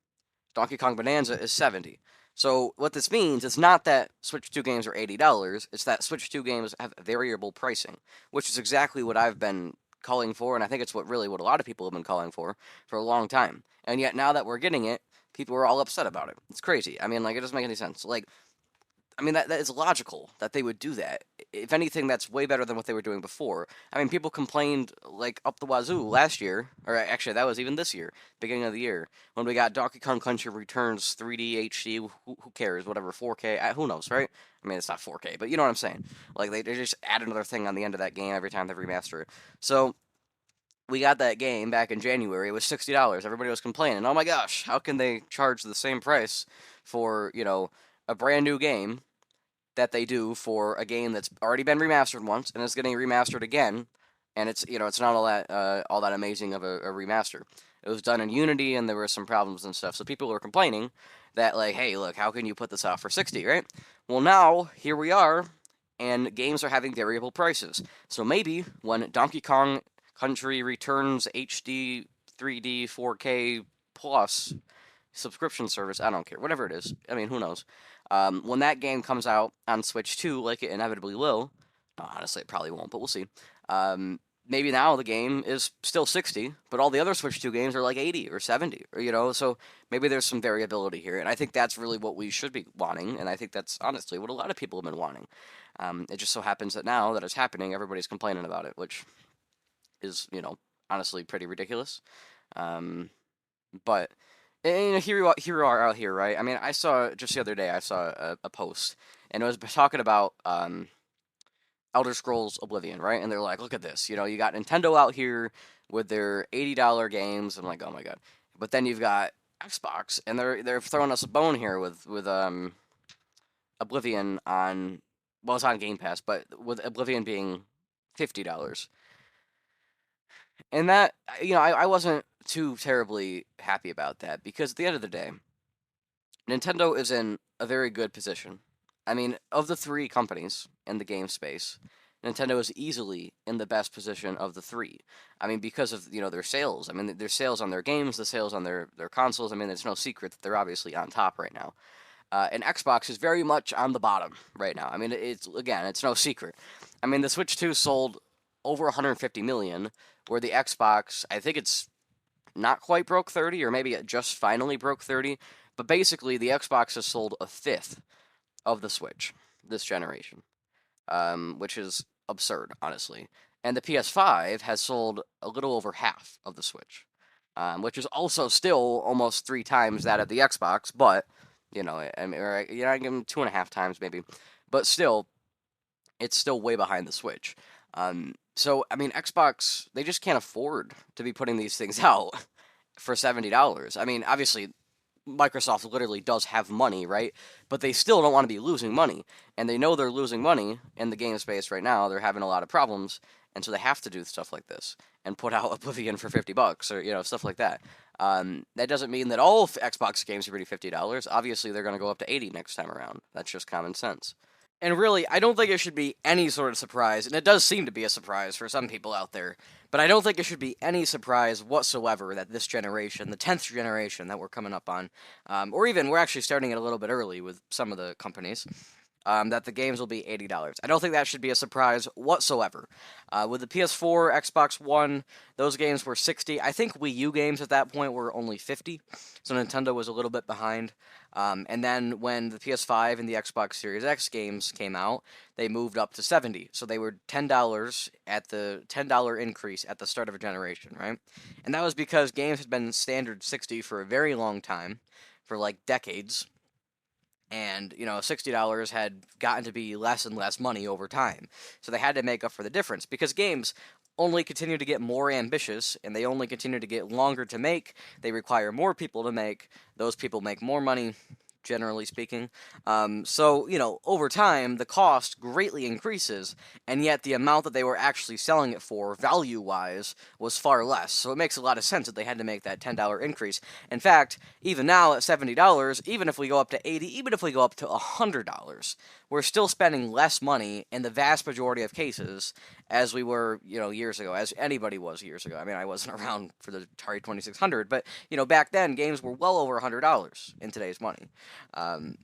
Donkey Kong Bonanza is 70. So what this means is not that Switch 2 games are $80, it's that Switch 2 games have variable pricing, which is exactly what I've been calling for, and I think it's what a lot of people have been calling for a long time. And yet now that we're getting it, people are all upset about it. It's crazy. I mean, like, it doesn't make any sense. Like, I mean, that is logical that they would do that. If anything, that's way better than what they were doing before. I mean, people complained, like, up the wazoo last year, or actually, that was even this year, beginning of the year, when we got Donkey Kong Country Returns 3D HD, who cares, whatever, 4K, who knows, right? I mean, it's not 4K, but you know what I'm saying. Like, they just add another thing on the end of that game every time they remaster it. So, we got that game back in January. It was $60. Everybody was complaining, oh my gosh, how can they charge the same price for, a brand new game that they do for a game that's already been remastered once and is getting remastered again, and it's not all that amazing of a remaster. It was done in Unity and there were some problems and stuff, so people were complaining that, like, hey, look, how can you put this out for 60, right? Well, now, here we are, and games are having variable prices. So maybe when Donkey Kong Country Returns HD 3D 4K Plus subscription service, I don't care, whatever it is, I mean, who knows? When that game comes out on Switch 2, like it inevitably will, honestly, it probably won't, but we'll see. Maybe now the game is still 60, but all the other Switch 2 games are like 80 or 70, or, so maybe there's some variability here, and I think that's really what we should be wanting, and I think that's honestly what a lot of people have been wanting. It just so happens that now that it's happening, everybody's complaining about it, which is, honestly pretty ridiculous. But here we are out here, right? I mean, I saw just the other day, I saw a post, and it was talking about Elder Scrolls Oblivion, right? And they're like, look at this, you got Nintendo out here with their $80 games. I'm like, oh my god. But then you've got Xbox, and they're throwing us a bone here with Oblivion on, well, it's on Game Pass, but with Oblivion being $50. And that, I wasn't too terribly happy about that, because at the end of the day, Nintendo is in a very good position. I mean, of the three companies in the game space, Nintendo is easily in the best position of the three. I mean, because of, their sales. I mean, their sales on their games, the sales on their consoles. I mean, it's no secret that they're obviously on top right now. And Xbox is very much on the bottom right now. I mean, it's no secret. I mean, the Switch 2 sold over 150 million, where the Xbox, I think it's not quite broke 30, or maybe it just finally broke 30. But basically, the Xbox has sold a fifth of the Switch this generation, which is absurd, honestly. And the PS5 has sold a little over half of the Switch, which is also still almost 3 times that of the Xbox, but, I mean, I give them 2.5 times maybe, but still, it's still way behind the Switch. So, I mean, Xbox, they just can't afford to be putting these things out for $70. I mean, obviously, Microsoft literally does have money, right? But they still don't want to be losing money. And they know they're losing money in the game space right now. They're having a lot of problems. And so they have to do stuff like this and put out Oblivion for $50 or, stuff like that. That doesn't mean that all Xbox games are really $50. Obviously, they're going to go up to 80 next time around. That's just common sense. And really, I don't think it should be any sort of surprise, and it does seem to be a surprise for some people out there, but I don't think it should be any surprise whatsoever that this generation, the 10th generation that we're coming up on, or even we're actually starting it a little bit early with some of the companies, that the games will be $80. I don't think that should be a surprise whatsoever. With the PS4, Xbox One, those games were 60. I think Wii U games at that point were only 50, so Nintendo was a little bit behind. And then when the PS5 and the Xbox Series X games came out, they moved up to 70. So they were $10 at the $10 increase at the start of a generation, right? And that was because games had been standard 60 for a very long time, for like decades. And, $60 had gotten to be less and less money over time. So they had to make up for the difference, because games only continue to get more ambitious, and they only continue to get longer to make. They require more people to make. Those people make more money, generally speaking. So, over time, the cost greatly increases, and yet the amount that they were actually selling it for, value-wise, was far less. So it makes a lot of sense that they had to make that $10 increase. In fact, even now at $70, even if we go up to 80, even if we go up to $100, we're still spending less money in the vast majority of cases as we were, years ago, as anybody was years ago. I mean, I wasn't around for the Atari 2600, but, back then, games were well over $100 in today's money.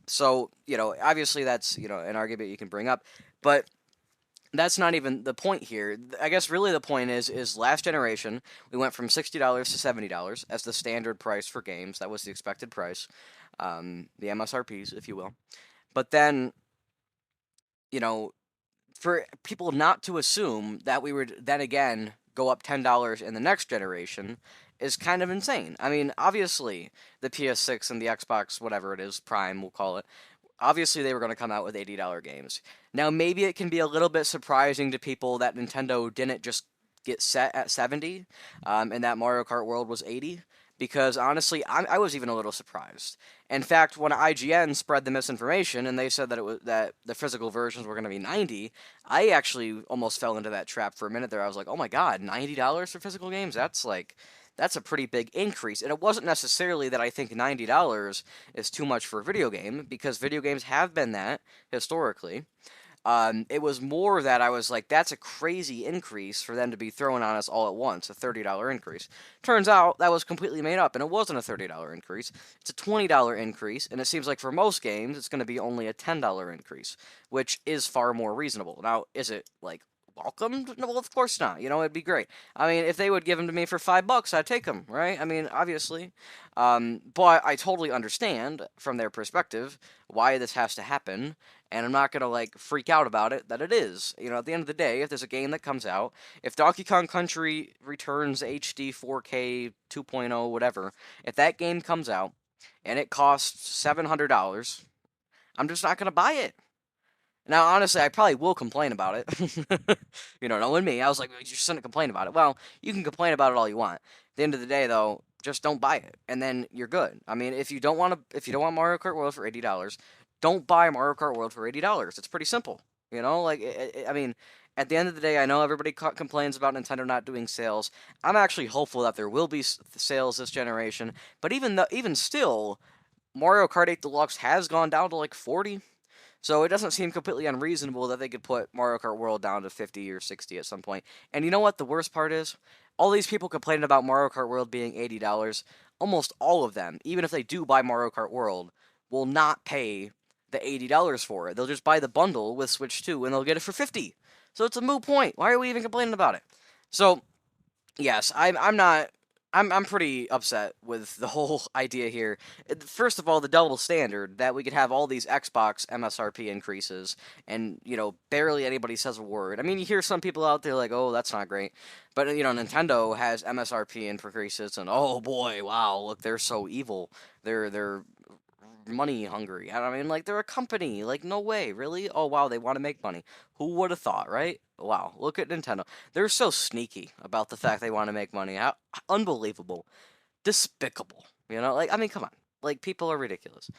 So, obviously that's, an argument you can bring up, but that's not even the point here. I guess really the point is last generation, we went from $60 to $70 as the standard price for games. That was the expected price, the MSRPs, if you will. But then, for people not to assume that we would then again go up $10 in the next generation is kind of insane. I mean, obviously, the PS6 and the Xbox, whatever it is, Prime, we'll call it, obviously they were going to come out with $80 games. Now, maybe it can be a little bit surprising to people that Nintendo didn't just get set at 70, and that Mario Kart World was 80, because honestly, I was even a little surprised. In fact, when IGN spread the misinformation and they said that the physical versions were going to be 90, I actually almost fell into that trap for a minute there. I was like, oh my god, $90 for physical games? that's a pretty big increase. And it wasn't necessarily that I think $90 is too much for a video game, because video games have been that historically. It was more that I was like, that's a crazy increase for them to be throwing on us all at once, a $30 increase. Turns out that was completely made up, and it wasn't a $30 increase. It's a $20 increase, and it seems like for most games, it's going to be only a $10 increase, which is far more reasonable. Now, is it like welcomed? No, well, of course not. You know, it'd be great. I mean, if they would give them to me for $5, I'd take them, right? I mean, obviously. But I totally understand from their perspective why this has to happen, and I'm not gonna like freak out about it that it is. You know, at the end of the day, if there's a game that comes out, if Donkey Kong Country Returns HD 4K 2.0 whatever, if that game comes out and it costs $700, I'm just not gonna buy it. Now, honestly, I probably will complain about it. You know, knowing me, I was like, you shouldn't complain about it. Well, you can complain about it all you want. At the end of the day, though, just don't buy it, and then you're good. I mean, if you don't want Mario Kart World for $80, don't buy Mario Kart World for $80. It's pretty simple. You know, like I mean, at the end of the day, I know everybody complains about Nintendo not doing sales. I'm actually hopeful that there will be sales this generation. But even still, Mario Kart 8 Deluxe has gone down to like 40. So it doesn't seem completely unreasonable that they could put Mario Kart World down to 50 or 60 at some point. And you know what the worst part is? All these people complaining about Mario Kart World being $80, almost all of them, even if they do buy Mario Kart World, will not pay the $80 for it. They'll just buy the bundle with Switch 2 and they'll get it for 50. So it's a moot point. Why are we even complaining about it? So, yes, I'm pretty upset with the whole idea here. First of all, the double standard that we could have all these Xbox MSRP increases and, you know, barely anybody says a word. I mean, you hear some people out there like, oh, that's not great. But, you know, Nintendo has MSRP increases and, oh boy, wow, look, they're so evil. They're money hungry. I mean, like, they're a company. Like, no way, really? Oh, wow, they want to make money. Who would have thought, right? Wow, look at Nintendo. They're so sneaky about the fact they want to make money. How unbelievable. Despicable. You know, like, I mean, come on. Like, people are ridiculous.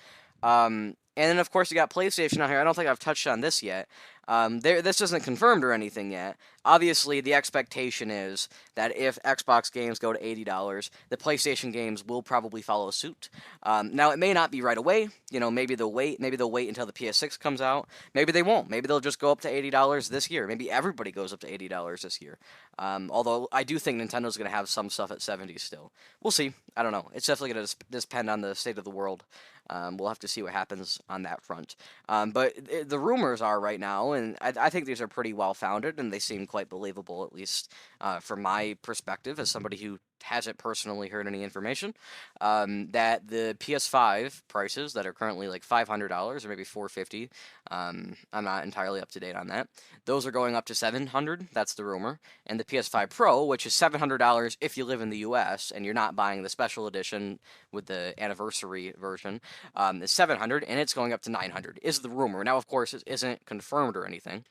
And then, of course, you got PlayStation out here. I don't think I've touched on this yet. This isn't confirmed or anything yet. Obviously, the expectation is that if Xbox games go to $80, the PlayStation games will probably follow suit. Now, it may not be right away. You know, maybe they'll wait. Maybe they'll wait until the PS6 comes out. Maybe they won't. Maybe they'll just go up to $80 this year. Maybe everybody goes up to $80 this year. Although, I do think Nintendo's going to have some stuff at 70 still. We'll see. I don't know. It's definitely going to depend on the state of the world. We'll have to see what happens on that front. But the rumors are right now, and I think these are pretty well founded, and they seem quite believable, at least from my perspective, as somebody who hasn't personally heard any information, that the PS5 prices that are currently like $500 or maybe $450, I'm not entirely up to date on that. Those are going up to $700. That's the rumor. And the PS5 Pro, which is $700 if you live in the U.S. and you're not buying the special edition with the anniversary version, is $700, and it's going up to $900. Is the rumor. Now, of course, it isn't confirmed or anything,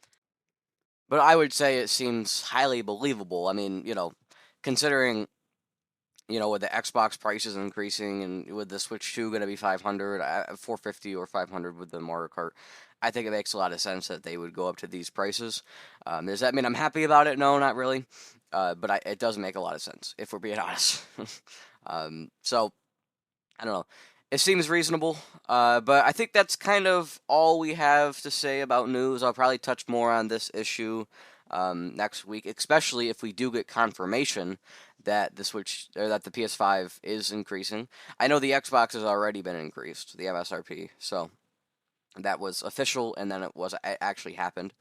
but I would say it seems highly believable. I mean, you know, considering, you know, with the Xbox prices increasing and with the Switch 2 going to be 500, 450 or 500 with the Mario Kart, I think it makes a lot of sense that they would go up to these prices. Does that mean I'm happy about it? No, not really. But it does make a lot of sense, if we're being honest. So, I don't know. It seems reasonable, but I think that's kind of all we have to say about news. I'll probably touch more on this issue next week, especially if we do get confirmation that the Switch or that the PS5 is increasing. I know the Xbox has already been increased, the MSRP, so that was official, and then it actually happened.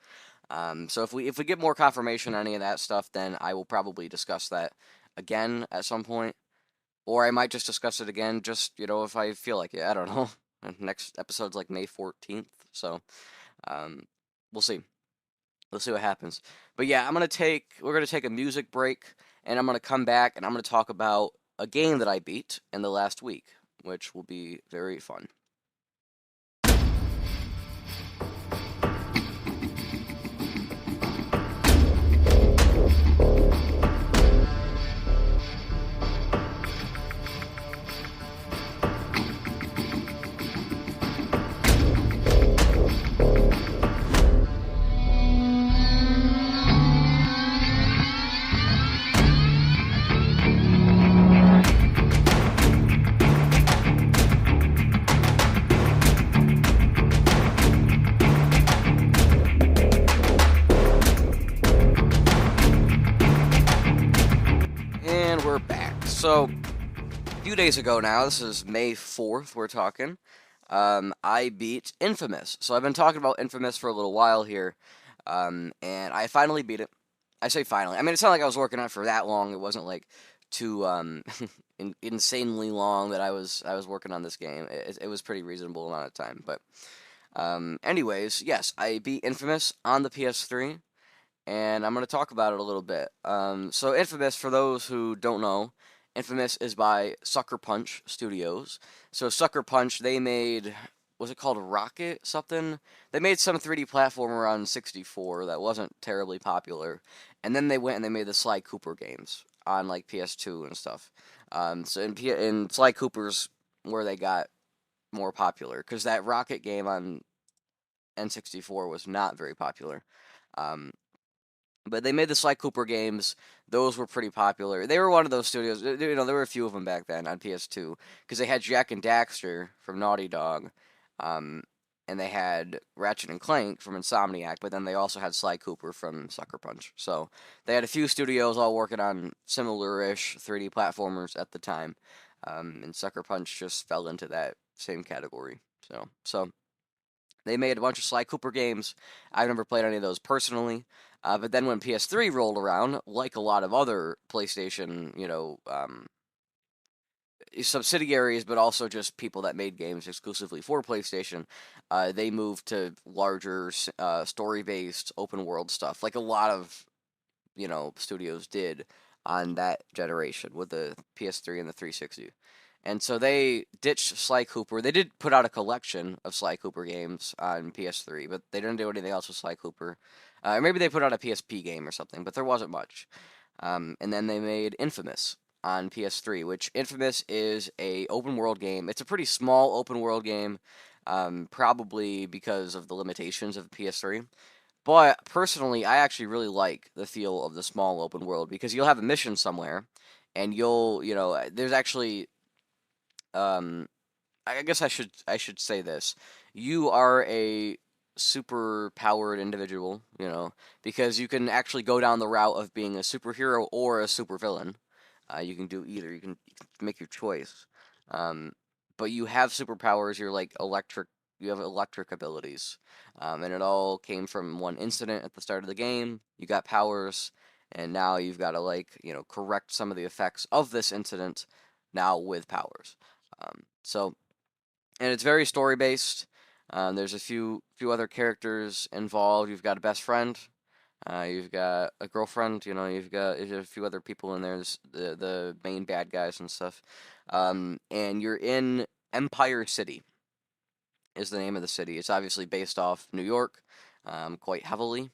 So if we get more confirmation on any of that stuff, then I will probably discuss that again at some point. Or I might just discuss it again, just, you know, if I feel like it. I don't know. Next episode's like May 14th, so we'll see. We'll see what happens. But yeah, we're gonna take a music break, and I'm gonna come back, and I'm gonna talk about a game that I beat in the last week, which will be very fun. So, a few days ago now, this is May 4th, we're talking, I beat Infamous. So I've been talking about Infamous for a little while here, and I finally beat it. I say finally. I mean, it's not like I was working on it for that long. It wasn't like too insanely long that I was working on this game. It was pretty reasonable amount of time. But anyways, yes, I beat Infamous on the PS3, and I'm going to talk about it a little bit. So Infamous, for those who don't know, Infamous is by Sucker Punch Studios. So Sucker Punch, they made, was it called Rocket something? They made some 3D platformer on 64 that wasn't terribly popular, and then they went and they made the Sly Cooper games on like PS2 and stuff. So in Sly Cooper's where they got more popular, because that Rocket game on N64 was not very popular. Um, but they made the Sly Cooper games. Those were pretty popular. They were one of those studios. There were a few of them back then on PS2 because they had Jack and Daxter from Naughty Dog, um, and they had Ratchet and Clank from Insomniac. But then they also had Sly Cooper from Sucker Punch. So they had a few studios all working on similar-ish 3D platformers at the time, and Sucker Punch just fell into that same category. So they made a bunch of Sly Cooper games. I've never played any of those personally. But then when PS3 rolled around, like a lot of other PlayStation, subsidiaries, but also just people that made games exclusively for PlayStation, they moved to larger story-based open world stuff, like a lot of studios did on that generation with the PS3 and the 360. And so they ditched Sly Cooper. They did put out a collection of Sly Cooper games on PS3, but they didn't do anything else with Sly Cooper. Maybe they put out a PSP game or something, but there wasn't much. And then they made Infamous on PS3, which Infamous is a open world game. It's a pretty small open world game, probably because of the limitations of the PS3. But personally, I actually really like the feel of the small open world because you'll have a mission somewhere, and there's actually, um, I guess I should say this: you are a super powered individual, because you can actually go down the route of being a superhero or a supervillain. You can do either. You can make your choice. Um, but you have superpowers. You're like electric. You have electric abilities, and it all came from one incident at the start of the game. You got powers, and now you've got to correct some of the effects of this incident now with powers. So, and it's very story based. There's a few other characters involved. You've got a best friend. You've got a girlfriend, there's a few other people in there, the main bad guys and stuff. And you're in Empire City, is the name of the city. It's obviously based off New York, quite heavily.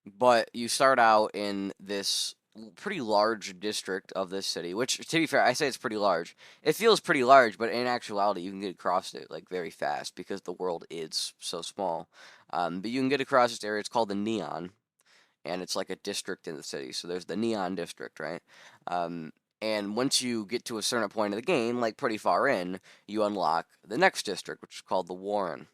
But you start out in this pretty large district of this city, which, to be fair, I say it's pretty large. It feels pretty large, but in actuality, you can get across it like very fast because the world is so small. But you can get across this area. It's called the Neon, and it's like a district in the city. So there's the Neon District, right? Um, and once you get to a certain point of the game, like pretty far in, you unlock the next district, which is called the Warren.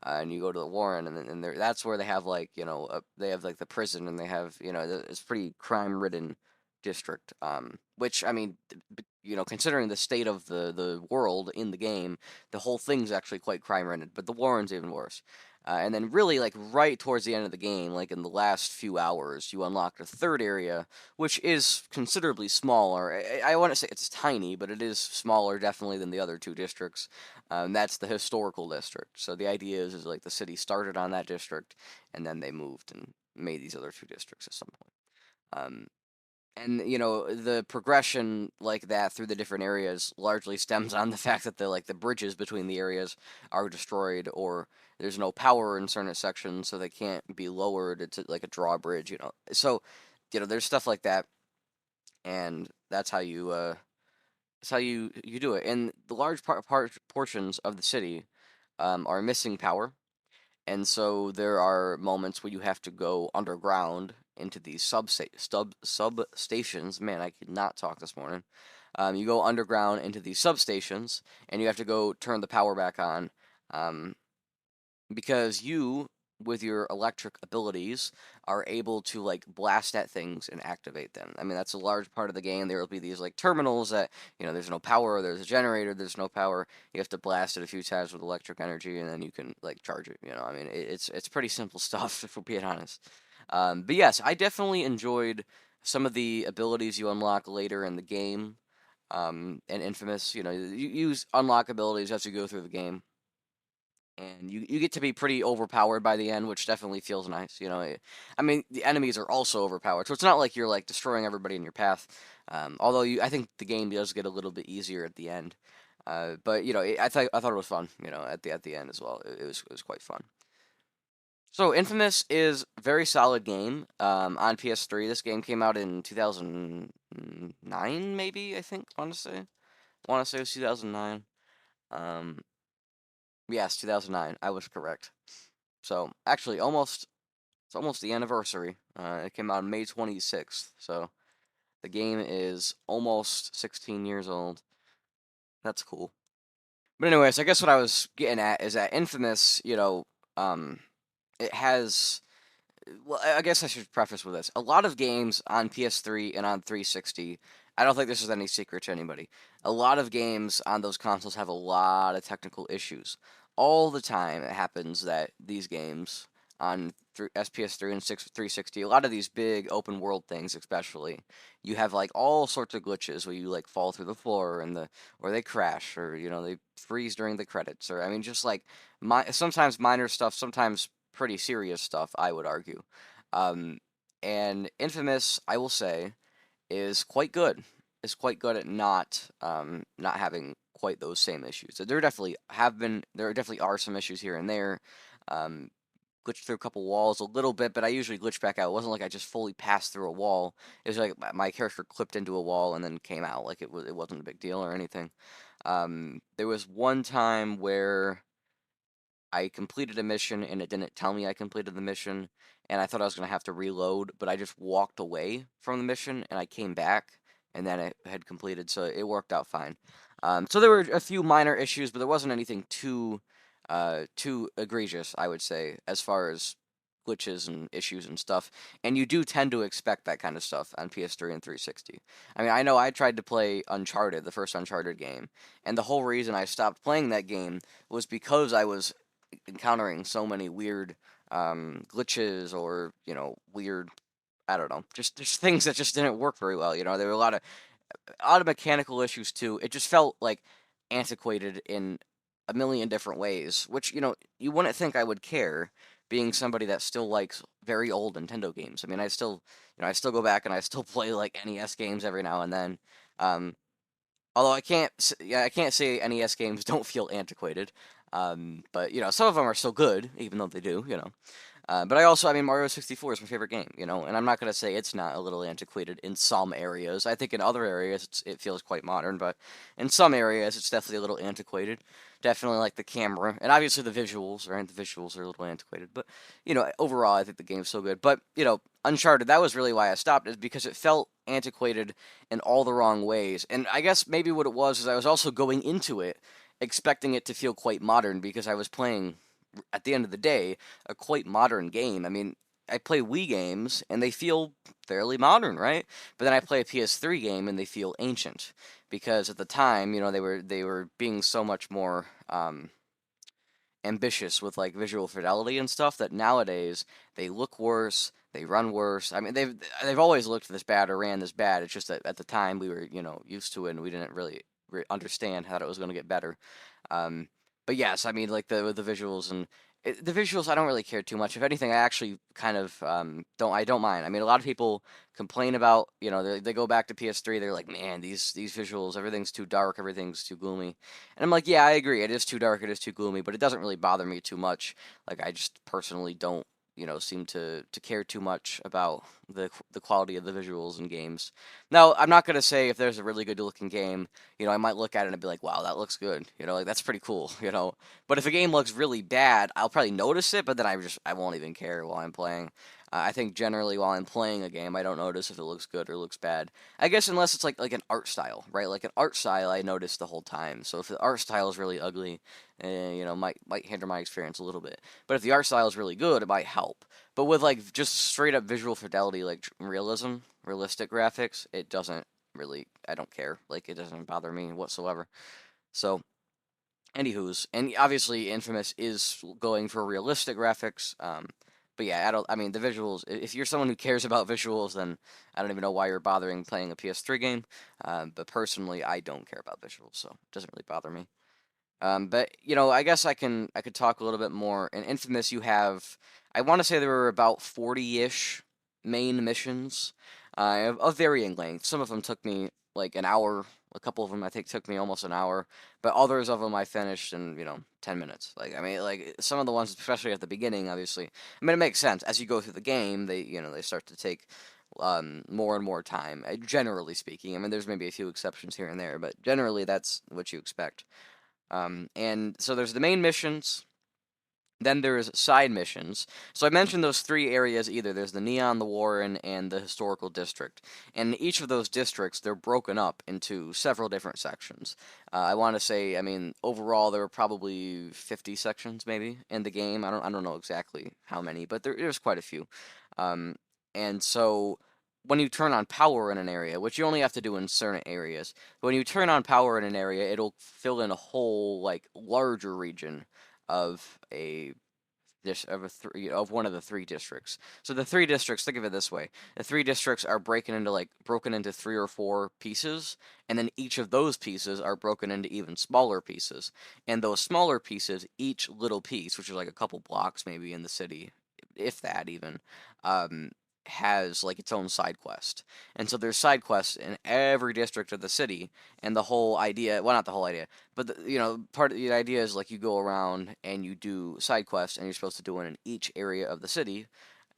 And you go to the Warren, and that's where they have they have like the prison, and they have it's pretty crime-ridden district. Which I mean, considering the state of the world in the game, the whole thing's actually quite crime-ridden. But the Warren's even worse. And then really like right towards the end of the game, like in the last few hours, you unlock a third area, which is considerably smaller. I want to say it's tiny, but it is smaller definitely than the other two districts. That's the historical district. So the idea is like the city started on that district, and then they moved and made these other two districts at some point. Um, and the progression like that through the different areas largely stems on the fact that the bridges between the areas are destroyed, or there's no power in certain sections, so they can't be lowered. It's like a drawbridge, so there's stuff like that, and that's how you do it. And the large portions of the city are missing power, and so there are moments where you have to go underground into these substations. Man, I could not talk this morning. You go underground into these substations, and you have to go turn the power back on, because you with your electric abilities are able to like blast at things and activate them. I mean, that's a large part of the game. There will be these like terminals that, there's no power, there's a generator, there's no power. You have to blast it a few times with electric energy and then you can like charge it, I mean, it's pretty simple stuff if we're being honest. But yes, I definitely enjoyed some of the abilities you unlock later in the game. And Infamous, you use unlock abilities as you go through the game and you get to be pretty overpowered by the end, which definitely feels nice. I mean, the enemies are also overpowered, so it's not like you're like destroying everybody in your path. Although I think the game does get a little bit easier at the end. But I thought it was fun. At the end as well, it was quite fun. So Infamous is a very solid game on PS3. This game came out in 2009, maybe I think. I want to say it was 2009. Um, yes, 2009. I was correct. So actually, it's almost the anniversary. It came out on May 26th. So the game is almost 16 years old. That's cool. But anyways, I guess what I was getting at is that Infamous, it has. Well, I guess I should preface with this. A lot of games on PS3 and on 360, I don't think this is any secret to anybody. A lot of games on those consoles have a lot of technical issues. All the time it happens that these games on SPS3 and 360, a lot of these big open world things especially, you have like all sorts of glitches where you like fall through the floor or they crash or they freeze during the credits or I mean just like sometimes minor stuff, sometimes pretty serious stuff, I would argue. Um, and Infamous, I will say, is quite good. Is quite good at not having quite those same issues. There definitely are some issues here and there. Um, Glitched through a couple walls a little bit, but I usually glitch back out. It wasn't like I just fully passed through a wall. It was like my character clipped into a wall and then came out. Like it wasn't a big deal or anything. There was one time where I completed a mission and it didn't tell me I completed the mission, and I thought I was going to have to reload, but I just walked away from the mission and I came back, and then it had completed, so it worked out fine. So there were a few minor issues, but there wasn't anything too egregious, I would say, as far as glitches and issues and stuff. And you do tend to expect that kind of stuff on PS3 and 360. I mean, I know I tried to play Uncharted, the first Uncharted game, and the whole reason I stopped playing that game was because I was encountering so many weird glitches or weird, I don't know, just things that just didn't work very well. There were a lot of mechanical issues too. It just felt like antiquated in a million different ways, which you wouldn't think I would care, being somebody that still likes very old Nintendo games. I mean, I still go back and I still play like NES games every now and then. Um, Although I can't say NES games don't feel antiquated. But some of them are still good, even though they do. But I mean, Mario 64 is my favorite game. And I'm not gonna say it's not a little antiquated in some areas. I think in other areas it feels quite modern, but in some areas it's definitely a little antiquated. Definitely like the camera, and obviously the visuals, right? The visuals are a little antiquated, but overall I think the game's so good. But Uncharted, that was really why I stopped, is because it felt antiquated in all the wrong ways. And I guess maybe what it was is I was also going into it expecting it to feel quite modern because I was playing, at the end of the day, a quite modern game. I mean, I play Wii games and they feel fairly modern, right? But then I play a PS3 game and they feel ancient because at the time, they were being so much more ambitious with like visual fidelity and stuff that nowadays they look worse, they run worse. I mean, they've always looked this bad or ran this bad. It's just that at the time we were used to it and we didn't really understand how it was going to get better. Um, but yes, I mean like the visuals and the visuals I don't really care too much. If anything, I actually kind of don't mind. I mean, a lot of people complain about they go back to PS3. They're like, man, these visuals, everything's too dark, everything's too gloomy. And I'm like, yeah, I agree. It is too dark, it is too gloomy, but it doesn't really bother me too much. Like I just personally don't, seem to care too much about the quality of the visuals in games. Now, I'm not gonna say if there's a really good looking game, I might look at it and be like, wow, that looks good. Like that's pretty cool. But if a game looks really bad, I'll probably notice it, but then I won't even care while I'm playing. I think generally while I'm playing a game, I don't notice if it looks good or looks bad. I guess unless it's like an art style, right? Like an art style, I notice the whole time. So if the art style is really ugly, might hinder my experience a little bit. But if the art style is really good, it might help. But with like just straight up visual fidelity, like realistic graphics, it doesn't really. I don't care. Like it doesn't bother me whatsoever. So, anywho's, and obviously, Infamous is going for realistic graphics. But yeah, I don't. I mean, the visuals. If you're someone who cares about visuals, then I don't even know why you're bothering playing a PS3 game. But personally, I don't care about visuals, so it doesn't really bother me. But I guess I could talk a little bit more. In Infamous, you have, I want to say there were about 40-ish main missions, of varying length. Some of them took me like an hour. A couple of them I think took me almost an hour, but others of them I finished in 10 minutes. Like I mean, like some of the ones, especially at the beginning, obviously. I mean, it makes sense as you go through the game. They start to take more and more time. Generally speaking, I mean, there's maybe a few exceptions here and there, but generally that's what you expect. And so there's the main missions, then there's side missions. So I mentioned those three areas either. There's the Neon, the Warren, and the Historical District. And each of those districts, they're broken up into several different sections. I want to say, I mean, overall there were probably 50 sections maybe in the game. I don't know exactly how many, but there's quite a few. Um, and so when you turn on power in an area, which you only have to do in certain areas, when you turn on power in an area, it'll fill in a whole like larger region of a of one of the three districts. So the three districts, think of it this way: the three districts are broken into three or four pieces, and then each of those pieces are broken into even smaller pieces. And those smaller pieces, each little piece, which is like a couple blocks maybe in the city, if that even, um, has like its own side quest. And so there's side quests in every district of the city, and the whole idea, well, not the whole idea, but part of the idea is like you go around and you do side quests, and you're supposed to do one in each area of the city,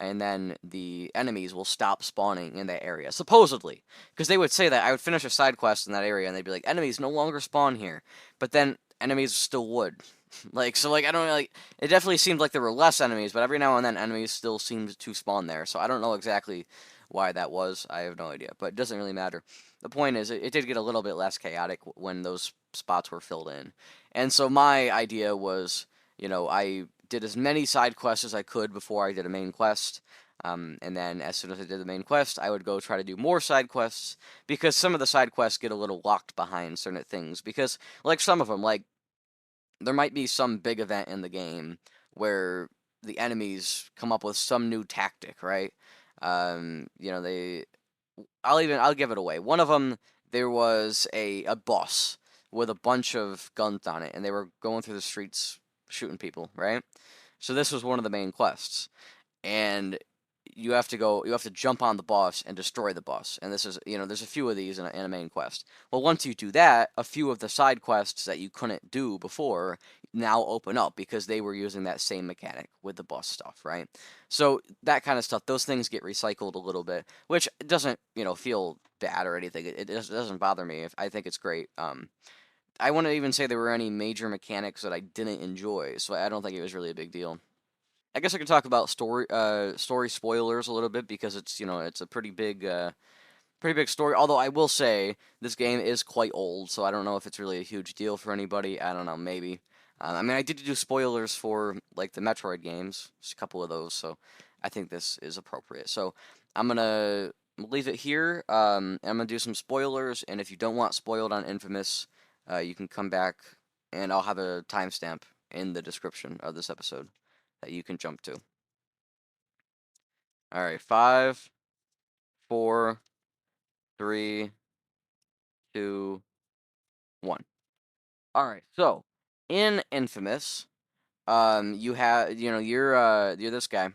and then the enemies will stop spawning in that area, supposedly, because they would say that I would finish a side quest in that area, and they'd be like, enemies no longer spawn here, but then enemies still would. Like I don't know, like it definitely seemed like there were less enemies, but every now and then enemies still seemed to spawn there. So I don't know exactly why that was. I have no idea, but it doesn't really matter. The point is, it did get a little bit less chaotic when those spots were filled in. And so my idea was, I did as many side quests as I could before I did a main quest. And then as soon as I did the main quest, I would go try to do more side quests because some of the side quests get a little locked behind certain things. Because, like some of them, like there might be some big event in the game where the enemies come up with some new tactic, right? They I'll give it away. One of them, there was a bus with a bunch of guns on it, and they were going through the streets shooting people, right? So this was one of the main quests, and you have to jump on the bus and destroy the bus. And this is, there's a few of these in a main quest. Well, once you do that, a few of the side quests that you couldn't do before now open up because they were using that same mechanic with the bus stuff, right? So that kind of stuff, those things get recycled a little bit, which doesn't, feel bad or anything. It doesn't bother me. If I think it's great. I wouldn't even say there were any major mechanics that I didn't enjoy, so I don't think it was really a big deal. I guess I could talk about story spoilers a little bit because it's a pretty big story. Although I will say this game is quite old, so I don't know if it's really a huge deal for anybody. I don't know, maybe. I mean, I did do spoilers for like the Metroid games, just a couple of those, so I think this is appropriate. So I'm gonna leave it here. And I'm gonna do some spoilers, and if you don't want spoiled on Infamous, you can come back, and I'll have a timestamp in the description of this episode that you can jump to. All right, five, four, three, two, one. All right, so in Infamous, you have you're this guy,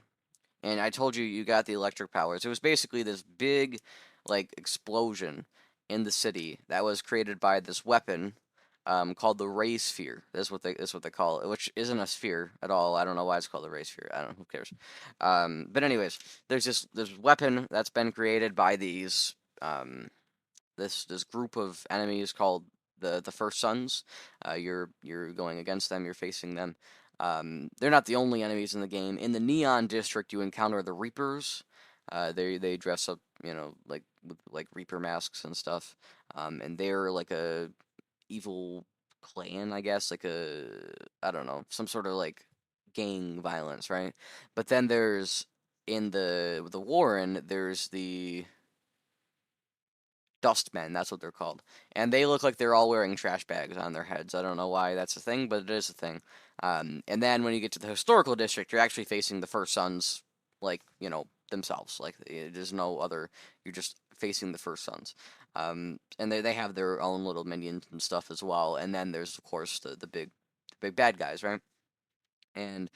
and I told you you got the electric powers. It was basically this big, like explosion in the city that was created by this weapon, called the Ray Sphere. That's what they call it, which isn't a sphere at all. I don't know why it's called the Ray Sphere. I don't know. Who cares? But anyways, there's this weapon that's been created by this group of enemies called the First Sons. You're going against them. You're facing them. They're not the only enemies in the game. In the Neon District, you encounter the Reapers. They dress up, like Reaper masks and stuff. And they're like a evil clan, I guess, like I don't know, some sort of like gang violence, right? But then there's in the Warren, there's the Dustmen, that's what they're called. And they look like they're all wearing trash bags on their heads. I don't know why that's a thing, but it is a thing. And then when you get to the historical district, you're actually facing the First Sons, like, themselves. Like, there's no other, you're just facing the First Sons. And they have their own little minions and stuff as well. And then there's, of course, the big bad guys, right? And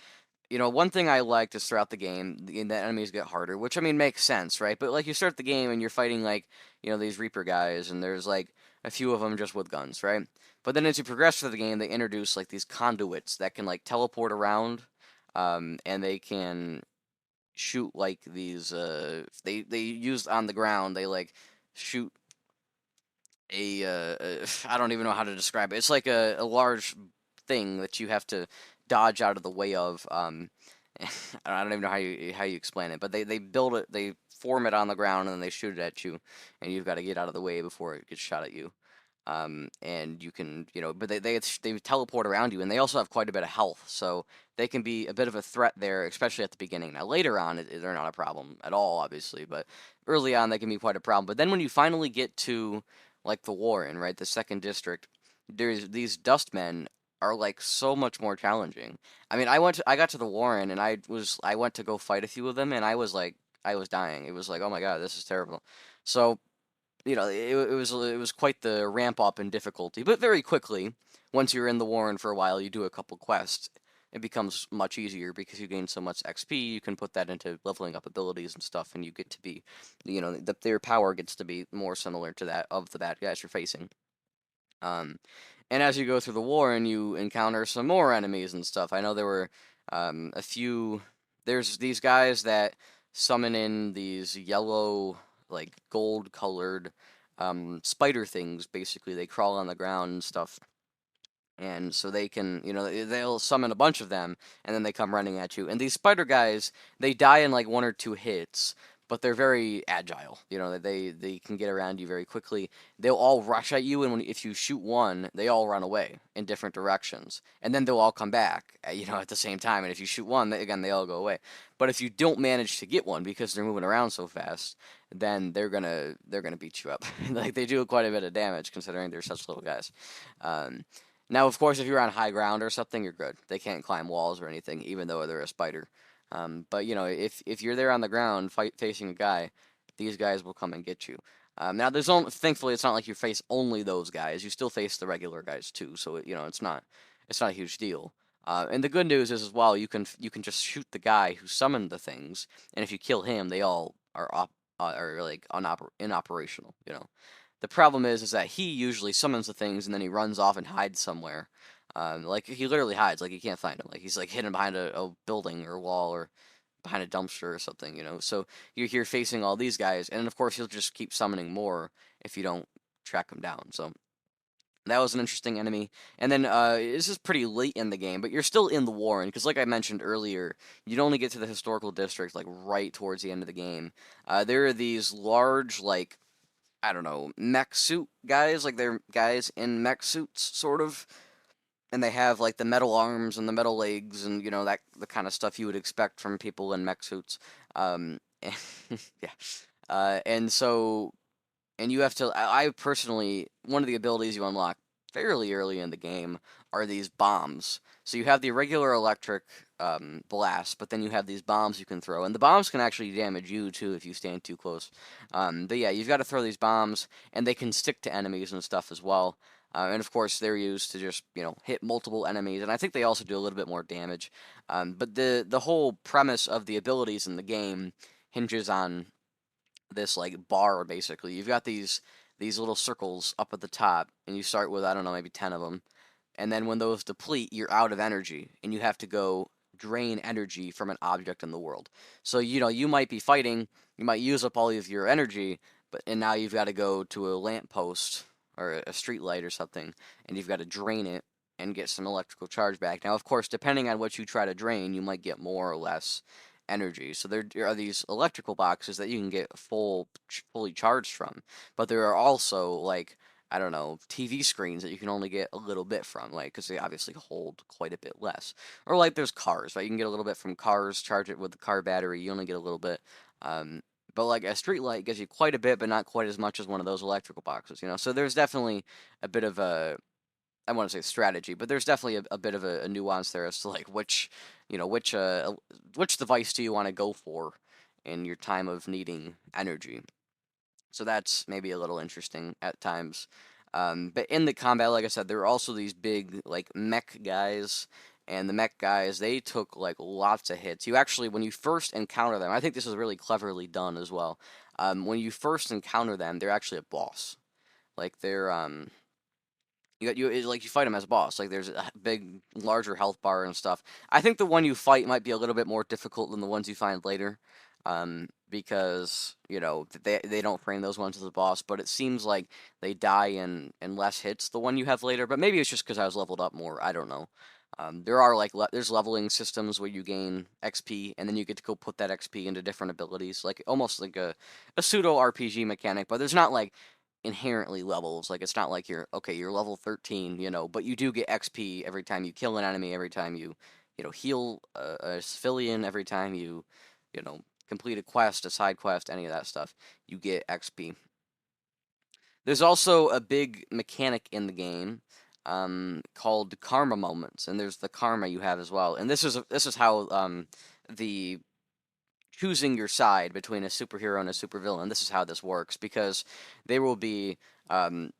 one thing I liked is throughout the game, the enemies get harder, which I mean makes sense, right? But like you start the game and you're fighting like, these Reaper guys, and there's like a few of them just with guns, right? But then as you progress through the game, they introduce like these conduits that can like teleport around, and they can shoot like these. They use on the ground. They like shoot I don't even know how to describe it. It's like a large thing that you have to dodge out of the way of. I don't even know how you explain it, but they build it, they form it on the ground, and then they shoot it at you, and you've got to get out of the way before it gets shot at you. And you can, but they teleport around you, and they also have quite a bit of health, so they can be a bit of a threat there, especially at the beginning. Now later on, they're not a problem at all, obviously, but early on they can be quite a problem. But then when you finally get to like the Warren, right, the second district, there's these dustmen are like so much more challenging. I mean, I got to the Warren and I went to go fight a few of them and I was dying. It was like, oh my God, this is terrible. So it was quite the ramp up in difficulty, but very quickly, once you're in the Warren for a while, you do a couple quests. It becomes much easier because you gain so much XP. You can put that into leveling up abilities and stuff, and you get to be, their power gets to be more similar to that of the bad guys you're facing. Um, and as you go through the Warren, you encounter some more enemies and stuff. I know there were a few. There's these guys that summon in these yellow, like gold colored spider things. Basically, they crawl on the ground and stuff. And so they can, they'll summon a bunch of them, and then they come running at you. And these spider guys, they die in like one or two hits, but they're very agile. They can get around you very quickly. They'll all rush at you, and if you shoot one, they all run away in different directions, and then they'll all come back, at the same time. And if you shoot one, again, they all go away. But if you don't manage to get one because they're moving around so fast, then they're gonna beat you up. Like they do quite a bit of damage considering they're such little guys. Um, Now, of course, if you're on high ground or something, you're good. They can't climb walls or anything, even though they're a spider. But if you're there on the ground facing a guy, these guys will come and get you. Now, thankfully it's not like you face only those guys. You still face the regular guys too. So it's not a huge deal. And the good news is as well, you can just shoot the guy who summoned the things, and if you kill him, they all are like inoperational. The problem is that he usually summons the things and then he runs off and hides somewhere. Like he literally hides, like you can't find him. Like he's like hidden behind a building or a wall or behind a dumpster or something. So you're here facing all these guys, and of course he'll just keep summoning more if you don't track him down. So that was an interesting enemy. And then this is pretty late in the game, but you're still in the Warren because, like I mentioned earlier, you'd only get to the historical district like right towards the end of the game. There are these large like I don't know, mech suit guys, like they're guys in mech suits, sort of, and they have like the metal arms and the metal legs, and that the kind of stuff you would expect from people in mech suits. Yeah, and so and you have to. I personally, one of the abilities you unlock fairly early in the game are these bombs. So you have the regular electric blast, but then you have these bombs you can throw, and the bombs can actually damage you too if you stand too close. But yeah, you've got to throw these bombs, and they can stick to enemies and stuff as well. And of course, they're used to just hit multiple enemies, and I think they also do a little bit more damage. But the whole premise of the abilities in the game hinges on this like bar basically. You've got these little circles up at the top, and you start with I don't know maybe 10 of them, and then when those deplete, you're out of energy, and you have to go drain energy from an object in the world. So you might be fighting, you might use up all of your energy, and now you've got to go to a lamppost or a street light or something, and you've got to drain it and get some electrical charge back. Now, of course, depending on what you try to drain, you might get more or less energy. So there are these electrical boxes that you can get fully charged from, but there are also like I don't know, TV screens that you can only get a little bit from, like, because they obviously hold quite a bit less. Or like there's cars, right? You can get a little bit from cars, charge it with the car battery, you only get a little bit. Um, but like a street light gives you quite a bit, but not quite as much as one of those electrical boxes, you know? So there's definitely a bit of a, I want to say strategy, but there's definitely a bit of a nuance there as to like which device do you want to go for in your time of needing energy. So that's maybe a little interesting at times. But in the combat, like I said, there are also these big like mech guys, and the mech guys they took like lots of hits. You actually, when you first encounter them, I think this is really cleverly done as well. When you first encounter them, they're actually a boss. Like they're like you fight him as a boss. Like there's a big, larger health bar and stuff. I think the one you fight might be a little bit more difficult than the ones you find later, because they don't frame those ones as a boss. But it seems like they die in less hits the one you have later. But maybe it's just because I was leveled up more. I don't know. There are there's leveling systems where you gain XP and then you get to go put that XP into different abilities, like almost like a pseudo RPG mechanic. But there's not like inherently levels. Like it's not like you're level 13, but you do get XP every time you kill an enemy, every time you heal a civilian, every time you complete a quest, a side quest, any of that stuff, you get XP. There's also a big mechanic in the game called karma moments, and there's the karma you have as well. And this is how the choosing your side between a superhero and a supervillain. This is how this works because there will be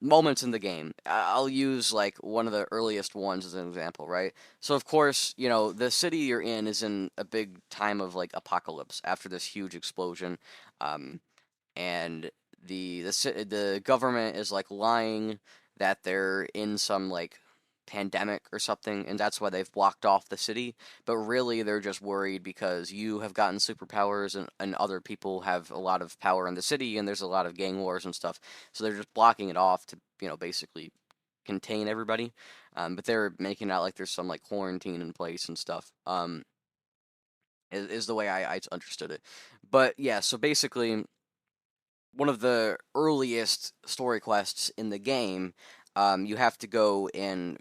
moments in the game. I'll use like one of the earliest ones as an example, right? So of course, the city you're in is in a big time of like apocalypse after this huge explosion, and the government is like lying that they're in some like pandemic or something, and that's why they've blocked off the city. But really, they're just worried because you have gotten superpowers and other people have a lot of power in the city, and there's a lot of gang wars and stuff. So they're just blocking it off to basically contain everybody. But they're making out like there's some like quarantine in place and stuff. Is the way I understood it. But yeah, so basically one of the earliest story quests in the game, you have to go and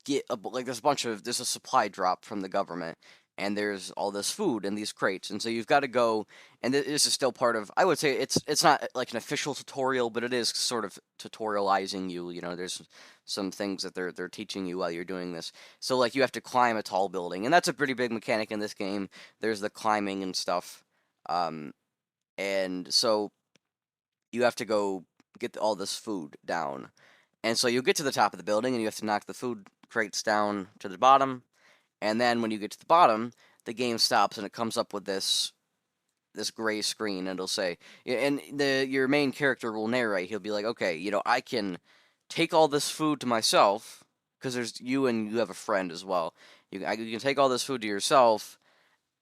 get like there's a supply drop from the government, and there's all this food in these crates, and so you've got to go, and this is still part of, I would say it's not like an official tutorial, but it is sort of tutorializing you. There's some things that they're teaching you while you're doing this. So like you have to climb a tall building, and that's a pretty big mechanic in this game. There's the climbing and stuff, and so you have to go get all this food down. And so you get to the top of the building and you have to knock the food crates down to the bottom. And then when you get to the bottom, the game stops and it comes up with this gray screen, and it'll say, and your main character will narrate. He'll be like, okay, I can take all this food to myself because there's you and you have a friend as well. You can take all this food to yourself,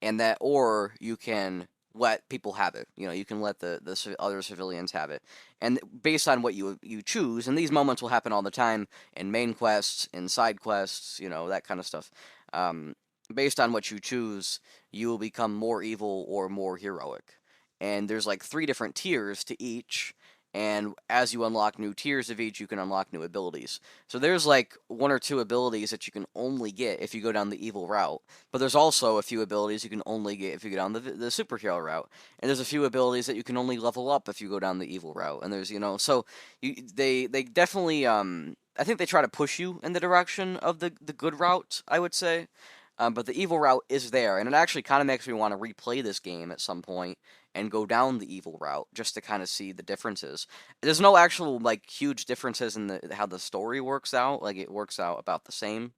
and that, or you can let people have it. You can let the other civilians have it, and based on what you choose. And these moments will happen all the time in main quests, in side quests, that kind of stuff. Um, Based on what you choose, you will become more evil or more heroic. And there's like three different tiers to each. And as you unlock new tiers of each, you can unlock new abilities. So there's like one or two abilities that you can only get if you go down the evil route. But there's also a few abilities you can only get if you go down the superhero route. And there's a few abilities that you can only level up if you go down the evil route. And there's, so they definitely, I think they try to push you in the direction of the good route, I would say. But the evil route is there, and it actually kind of makes me want to replay this game at some point and go down the evil route just to kind of see the differences. There's no actual like huge differences in how the story works out. Like it works out about the same.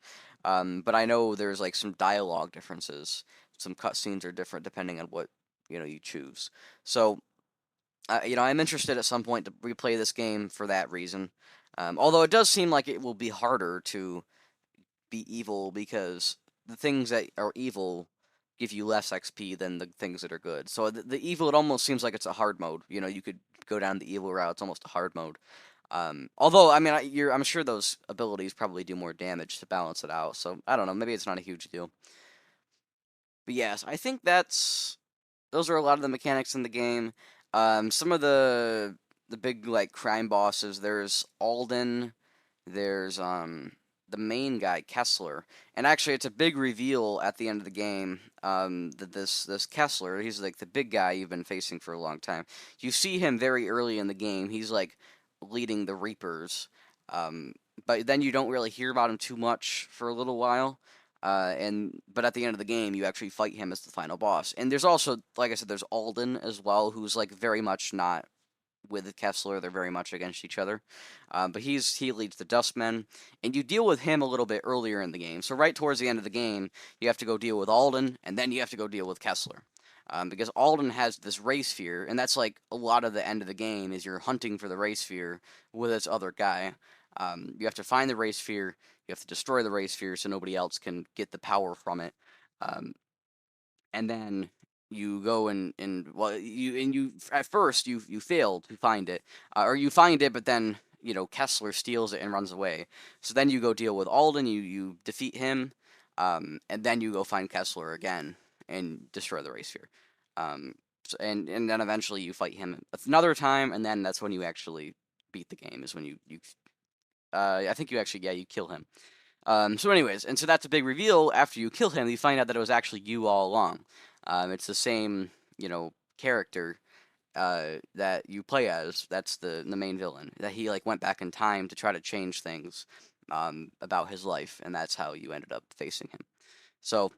But I know there's like some dialogue differences. Some cutscenes are different depending on what you choose. So I'm interested at some point to replay this game for that reason. Although it does seem like it will be harder to be evil because the things that are evil give you less XP than the things that are good. So the evil, it almost seems like it's a hard mode. You could go down the evil route. It's almost a hard mode. Although I mean, I'm sure those abilities probably do more damage to balance it out. So I don't know. Maybe it's not a huge deal. But yes, I think those are a lot of the mechanics in the game. Some of the the big like crime bosses. There's Alden. There's the main guy Kessler, and actually it's a big reveal at the end of the game. That this Kessler, he's like the big guy you've been facing for a long time. You see him very early in the game. He's like leading the Reapers, um, but then you don't really hear about him too much for a little while. But at the end of the game, you actually fight him as the final boss. And there's also, like I said, there's Alden as well, who's like very much not with Kessler. They're very much against each other. But he leads the Dustmen, and you deal with him a little bit earlier in the game. So right towards the end of the game, you have to go deal with Alden, and then you have to go deal with Kessler. Because Alden has this ray sphere, and that's like a lot of the end of the game is you're hunting for the ray sphere with this other guy. You have to find the ray sphere, you have to destroy the ray sphere so nobody else can get the power from it. Um, and then you go and well you at first you fail to find it, or you find it but then Kessler steals it and runs away. So then you go deal with Alden, you defeat him, and then you go find Kessler again and destroy the race sphere. And then eventually you fight him another time, and then that's when you actually beat the game, is when you I think you actually, yeah, you kill him. So anyways, and so that's a big reveal. After you kill him, you find out that it was actually you all along. It's the same, character that you play as. That's the main villain. That he like went back in time to try to change things about his life, and that's how you ended up facing him. So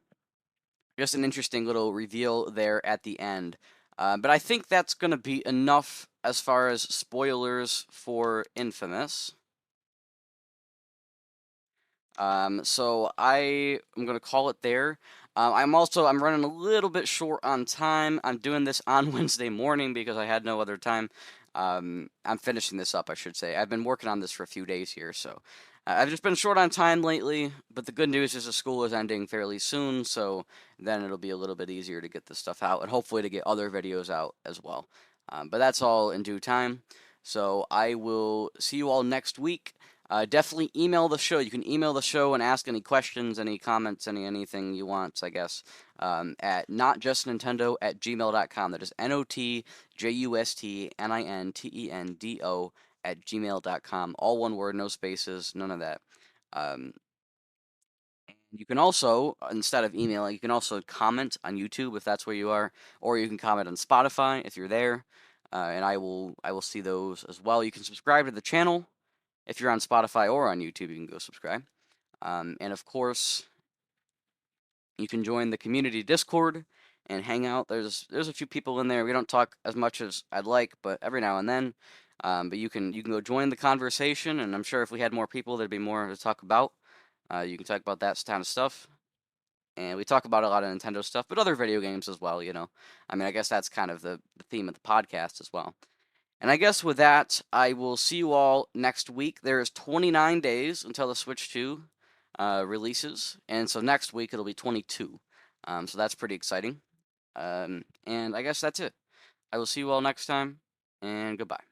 just an interesting little reveal there at the end. But I think that's gonna be enough as far as spoilers for Infamous. So I am gonna call it there. I'm running a little bit short on time. I'm doing this on Wednesday morning because I had no other time. I'm finishing this up, I should say. I've been working on this for a few days here, so I've just been short on time lately. But the good news is the school is ending fairly soon, so then it'll be a little bit easier to get this stuff out and hopefully to get other videos out as well. But that's all in due time. So I will see you all next week. Definitely email the show. You can email the show and ask any questions, any comments, anything you want, I guess, at notjustnintendo@gmail.com. That is NOTJUSTNINTENDO@gmail.com. All one word, no spaces, none of that. Um, you can also, instead of emailing, you can also comment on YouTube if that's where you are, or you can comment on Spotify if you're there, and I will see those as well. You can subscribe to the channel. If you're on Spotify or on YouTube, you can go subscribe. And of course, you can join the community Discord and hang out. There's a few people in there. We don't talk as much as I'd like, but every now and then. But you can go join the conversation, and I'm sure if we had more people, there'd be more to talk about. You can talk about that kind of stuff. And we talk about a lot of Nintendo stuff, but other video games as well, I mean, I guess that's kind of the theme of the podcast as well. And I guess with that, I will see you all next week. There is 29 days until the Switch 2 releases, and so next week it'll be 22. So that's pretty exciting. And I guess that's it. I will see you all next time, and goodbye.